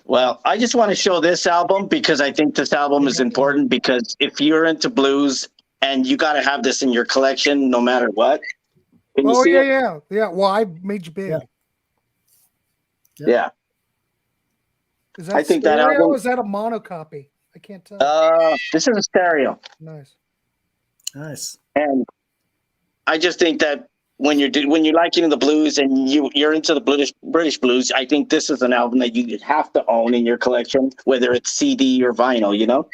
Well, I just want to show this album because I think this album is important, because if you're into blues, and you got to have this in your collection no matter what. Can you see it? Yeah. Well, I made you big. Yeah. Is that I think stereo? that album. Is that a monocopy? I can't tell. This is a stereo. Nice. And I just think that when you're like into the blues and you're into the British blues, I think this is an album that you have to own in your collection, whether it's CD or vinyl,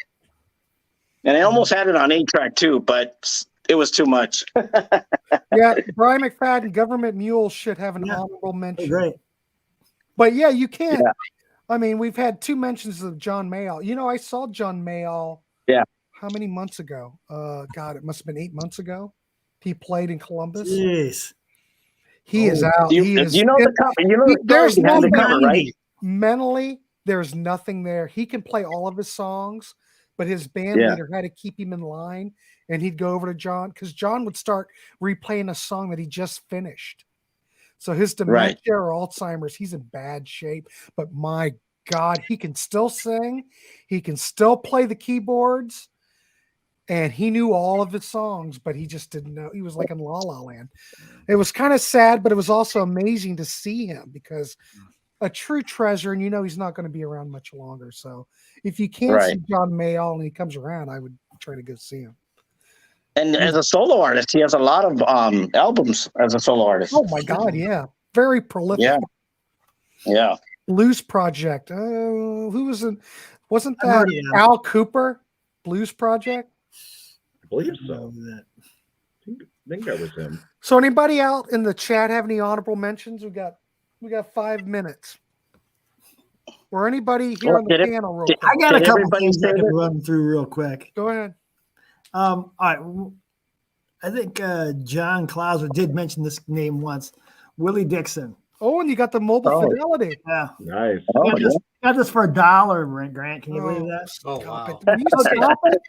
And I almost had it on 8-track too, but it was too much. Yeah, Brian McFadden, Government Mule should have an honorable mention. Great. But yeah, you can't. Yeah. I mean, we've had 2 mentions of John Mayall. I saw John Mayall. Yeah. How many months ago? God, it must have been 8 months ago. He played in Columbus. Jeez. He is out. There's no cover, right? Mentally, there's nothing there. He can play all of his songs, but his band leader had to keep him in line, and he'd go over to John because John would start replaying a song that he just finished. So his dementia or Alzheimer's, he's in bad shape. But my God, he can still sing. He can still play the keyboards. And he knew all of his songs, but he just didn't know. He was like in La La Land. It was kind of sad, but it was also amazing to see him because a true treasure, and you know he's not going to be around much longer. So if you can't see John Mayall and he comes around, I would try to go see him. And as a solo artist, he has a lot of albums as a solo artist. Oh my God, yeah, very prolific. Yeah. Blues Project. Who was it? Wasn't that Al Cooper? Blues Project. I believe so. I think that was him. So anybody out in the chat have any honorable mentions? We got 5 minutes. Or anybody here on the panel real quick? I got a couple things I can run through real quick. Go ahead. All right. I think John Clauser did mention this name once. Willie Dixon. Oh, and you got the mobile fidelity. Yeah. Nice. Got this for $1, Grant. Can you believe that? Oh, wow. Will you stop it?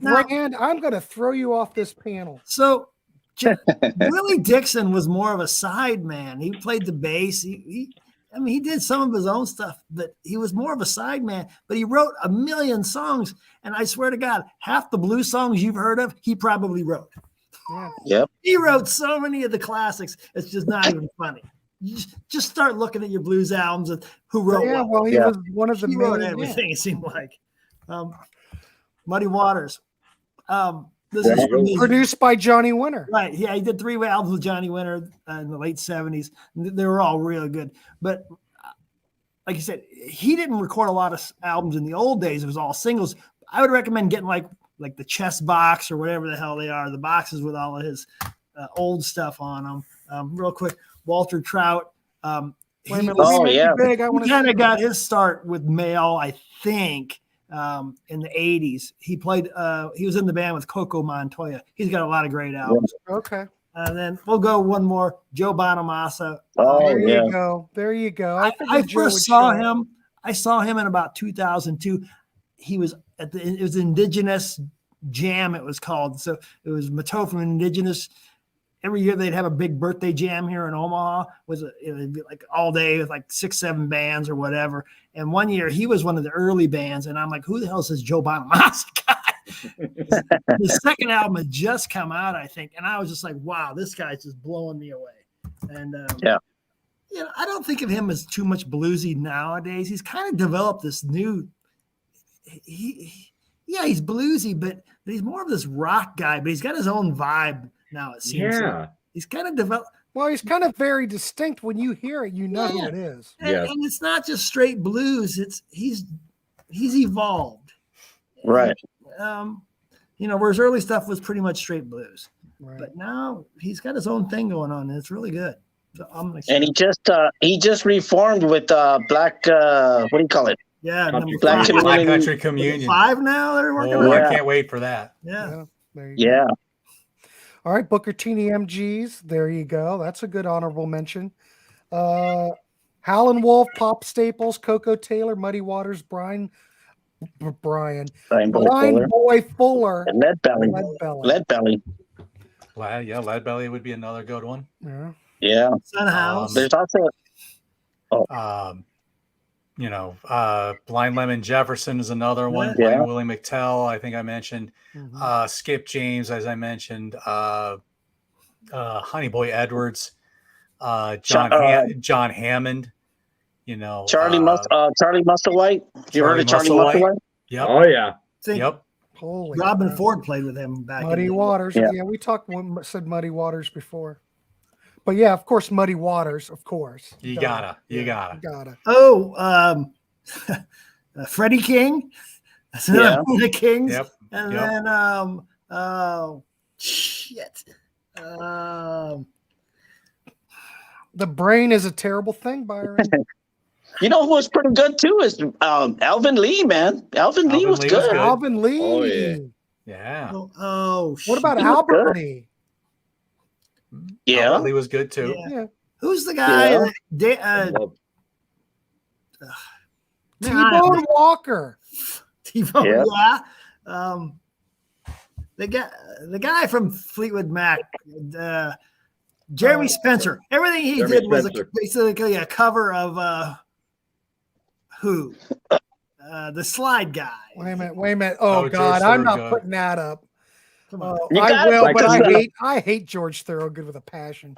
Rand, I'm going to throw you off this panel. So Willie Dixon was more of a side man. He played the bass. He did some of his own stuff, but he was more of a side man. But he wrote a million songs, and I swear to God, half the blues songs you've heard of, he probably wrote. Yeah. Yep. He wrote so many of the classics. It's just not even funny. You just start looking at your blues albums and who wrote what. Well, he was one of the He main. wrote everything, it seemed like. Muddy Waters. This is produced by Johnny Winter. Right. Yeah, he did 3 albums with Johnny Winter in the late 70s. They were all really good. But like you said, he didn't record a lot of albums in the old days. It was all singles. I would recommend getting like the chess box or whatever the hell they are, the boxes with all of his old stuff on them. Real quick, Walter Trout. He kind of got his start with Mayall, I think, in the 80s. He played, he was in the band with Coco Montoya. He's got a lot of great albums. Okay. And then we'll go one more, Joe Bonamassa. There you go. There you go. I first saw him. I saw him in about 2002. He was it was Indigenous Jam, it was called. So it was Mateau from Indigenous. Every year they'd have a big birthday jam here in Omaha. It would be like all day with like 6-7 bands or whatever. And one year he was one of the early bands, and I'm like, who the hell is this Joe Bonamassa guy? His second album had just come out, I think, and I was just like, wow, this guy's just blowing me away. And I don't think of him as too much bluesy nowadays. He's kind of developed this new. He's bluesy, but he's more of this rock guy. But he's got his own vibe now. It seems. Yeah, he's kind of developed. Well, he's kind of very distinct. When you hear it, you know who it is. And it's not just straight blues. He's evolved. Right. Where his early stuff was pretty much straight blues. Right. But now he's got his own thing going on, and it's really good. So and he just reformed with Black. What do you call it? Yeah, Black Country Communion. 5 now. They're working on. I can't wait for that. Yeah. Yeah. All right, Booker T MGs. There you go. That's a good honorable mention. Howlin' Wolf, Pop Staples, Coco Taylor, Muddy Waters, Brian Boy Fuller, and Lead Belly. Well, yeah, Lead Belly would be another good one. Yeah. Sunhouse. There's also Blind Lemon Jefferson is another one. Yeah. Blind Willie McTell, I think I mentioned. Skip James, as I mentioned. Honey Boy Edwards. John Hammond. Charlie Musselwhite. You heard of Charlie Musselwhite? Yep. Oh yeah. Yep. Holy Robben Ford played with him back. Muddy Waters. Yeah, we said Muddy Waters before. But yeah, of course, Muddy Waters, of course. You gotta. Oh, Freddie King. That's another one of the Kings. Yep. And then The brain is a terrible thing, Byron. You know who was pretty good too is Alvin Lee, man. Alvin Lee was good. Alvin Lee. Oh yeah. Yeah. What about Albert Lee? Yeah. Albert Lee was good too. Yeah. Who's the guy? T-Bone Walker. T-Bone, yeah. The guy from Fleetwood Mac, Jeremy Spencer. Everything he did was basically a cover of who? The Slide Guy. Wait a minute. Oh God, I'm not putting that up. Come on. I hate George Thorogood with a passion.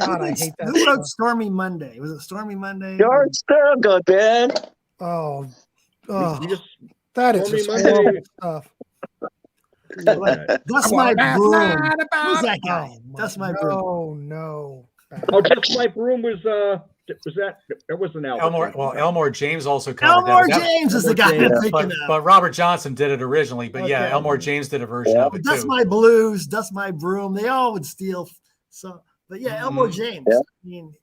God, I hate that. Who wrote stuff. Stormy Monday? Was it Stormy Monday? You're still good, man. Oh, We just that is Stormy just Monday. horrible stuff. Dust I My want that Broom. night about- Who's that guy? Oh, Dust My Broom. Oh no. Oh, Dust My Broom was that was an album. Elmore James also covered Elmore that. James is the guy Elmore I'm James. thinking of. But Robert Johnson did it originally. But yeah, Okay. Elmore James did a version of it Dust too. My Blues, Dust My Broom. They all would steal. So, but yeah, Elmore James. Yeah. I mean,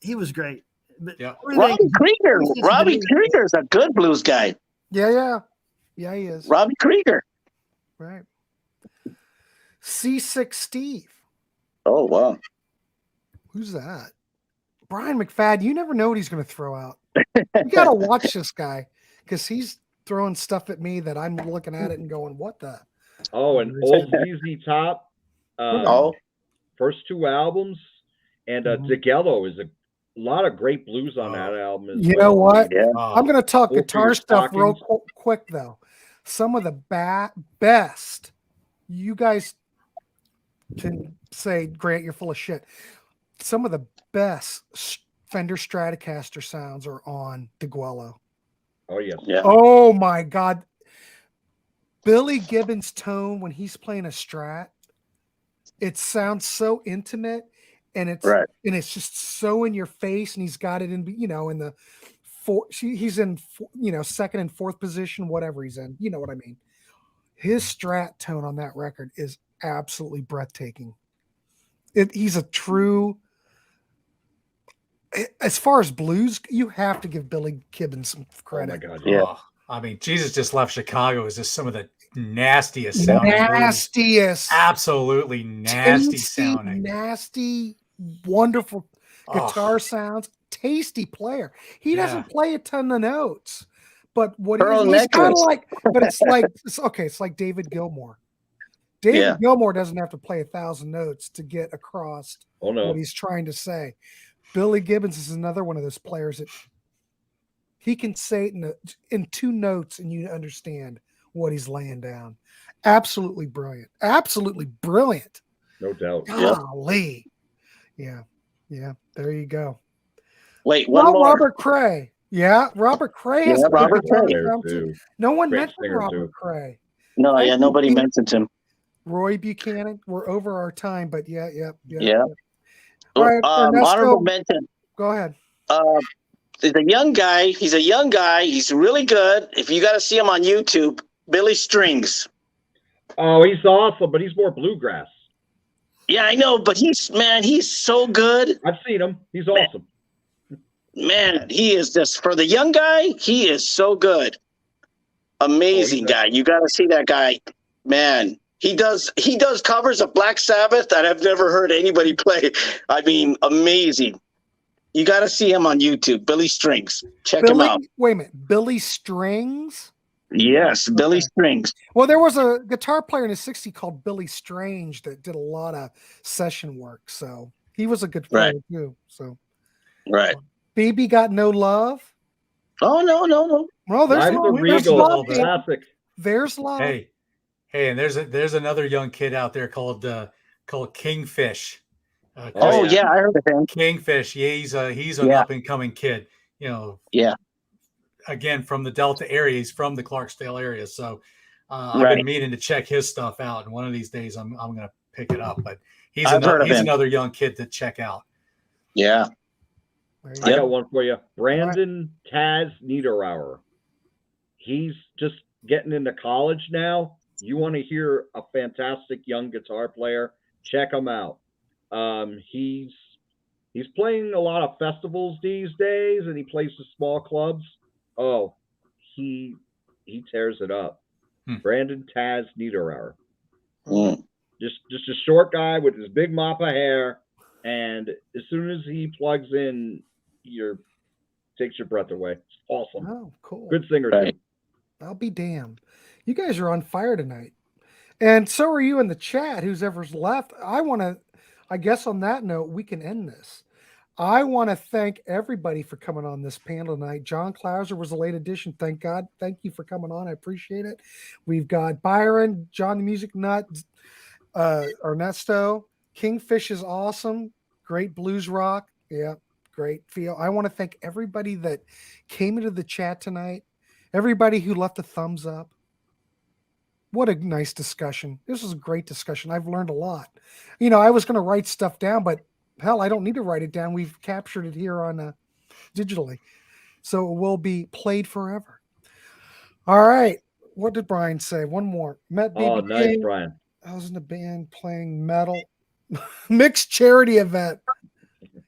he was great. But Yeah. Robbie Krieger. Robbie Krieger's a good blues guy. Yeah, he is. Robbie Krieger. Right. C6 Steve. Oh wow. Who's that? Brian McFadden. You never know what he's going to throw out. You got to watch this guy because he's throwing stuff at me that I'm looking at it and going, "What the?" Oh, and old ZZ Top. First two albums, and DeGello is a lot of great blues on that album. You know what? Yeah. I'm going to talk Open guitar Your stuff real Stockings. quick though. Some of the best. You guys can say, Grant, you're full of shit. Some of the best Fender Stratocaster sounds are on DeGuello. Oh yes. Yeah. Oh my God. Billy Gibbons' tone when he's playing a Strat, it sounds so intimate and it's just so in your face, and he's got it in, in the he's in, second and fourth position, whatever he's in, you know what I mean? His Strat tone on that record is absolutely breathtaking. He's a true, as far as blues, you have to give Billy Gibbons some credit. Oh my God. Yeah. Oh, I mean, Jesus Just Left Chicago is just some of the nastiest sounding blues. Nastiest. Absolutely nasty Tasty, sounding. nasty, wonderful guitar sounds. Tasty player. He doesn't play a ton of notes, but what he's kind of like, but it's like David Gilmour. David Gilmour doesn't have to play 1,000 notes to get across what he's trying to say. Billy Gibbons is another one of those players that he can say it in 2 notes and you understand what he's laying down. Absolutely brilliant. Absolutely brilliant. No doubt. Golly. Yeah. There you go. Wait, one more. Robert Cray. Yeah, Robert Cray has Robert Cray. too. No one Great mentioned singer, Robert too. Cray. No, nobody mentioned him. Roy Buchanan. We're over our time, but yeah. All right, honorable mention. Go ahead. He's a young guy. He's really good. If you got to see him on YouTube, Billy Strings. Oh, he's awesome, but he's more bluegrass. Yeah, I know, but he's so good. I've seen him. He's awesome. Man, he is just, for the young guy, he is so good. Amazing guy. You got to see that guy. Man, he does covers of Black Sabbath that I've never heard anybody play. I mean, amazing. You got to see him on YouTube, Billy Strings. Check him out. Wait a minute, Billy Strings? Yes, Billy Strings. Well, there was a guitar player in the 60s called Billy Strange that did a lot of session work, so he was a good player too. So, right. BB Got No Love. Oh no. Well, there's Ride the Regal, love. classic. There's love. Hey, and there's another young kid out there called Kingfish. I heard of him. Kingfish. Yeah, he's an up and coming kid. Again, from the Delta area. He's from the Clarksdale area. So I've been meaning to check his stuff out. And one of these days I'm going to pick it up. But he's another young kid to check out. Yeah. I got one for you. Brandon Taz Niederauer. He's just getting into college now. You want to hear a fantastic young guitar player? Check him out. He's playing a lot of festivals these days, and he plays the small clubs. Oh, he tears it up. Brandon Taz Niederauer. Just a short guy with his big mop of hair, and as soon as he plugs in, takes your breath away. It's awesome. Oh, cool. Good singer too. I'll be damned. You guys are on fire tonight. And so are you in the chat, who's ever's left. I guess on that note, we can end this. I want to thank everybody for coming on this panel tonight. John Clauser was a late addition. Thank God. Thank you for coming on. I appreciate it. We've got Byron, John the Music Nut, Ernesto. Kingfish is awesome. Great blues rock. Yeah, great feel. I want to thank everybody that came into the chat tonight. Everybody who left a thumbs up. What a nice discussion. This was a great discussion. I've learned a lot. I was going to write stuff down, but hell, I don't need to write it down. We've captured it here on digitally. So it will be played forever. All right. What did Brian say? One more. Met Oh, BB nice, King. Brian. I was in a band playing metal. Mixed charity event.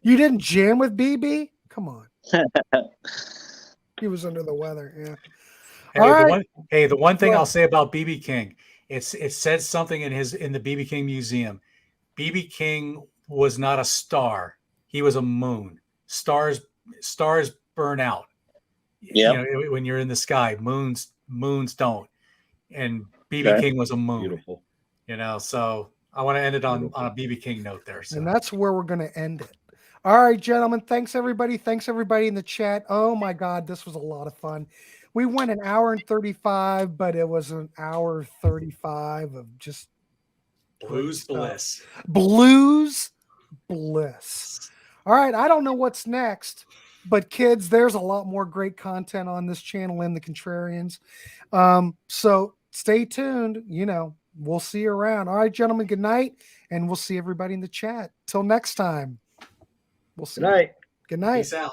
You didn't jam with BB? Come on. He was under the weather. Yeah. The one thing I'll say about BB King, it said something in the BB King Museum. BB King was not a star; he was a moon. Stars burn out. Yeah. When you're in the sky, moons don't. And BB King was a moon. Beautiful. So I want to end it on a BB King note there. So. And that's where we're going to end it. All right, gentlemen. Thanks everybody. Thanks everybody in the chat. Oh my God, this was a lot of fun. We went an hour and 35, but it was an hour 35 of just blues bliss. Blues bliss. All right, I don't know what's next, but kids, there's a lot more great content on this channel in the Contrarians. So stay tuned. We'll see you around. All right, gentlemen, good night, and we'll see everybody in the chat. Till next time. We'll see. Good night. Good night. Peace out.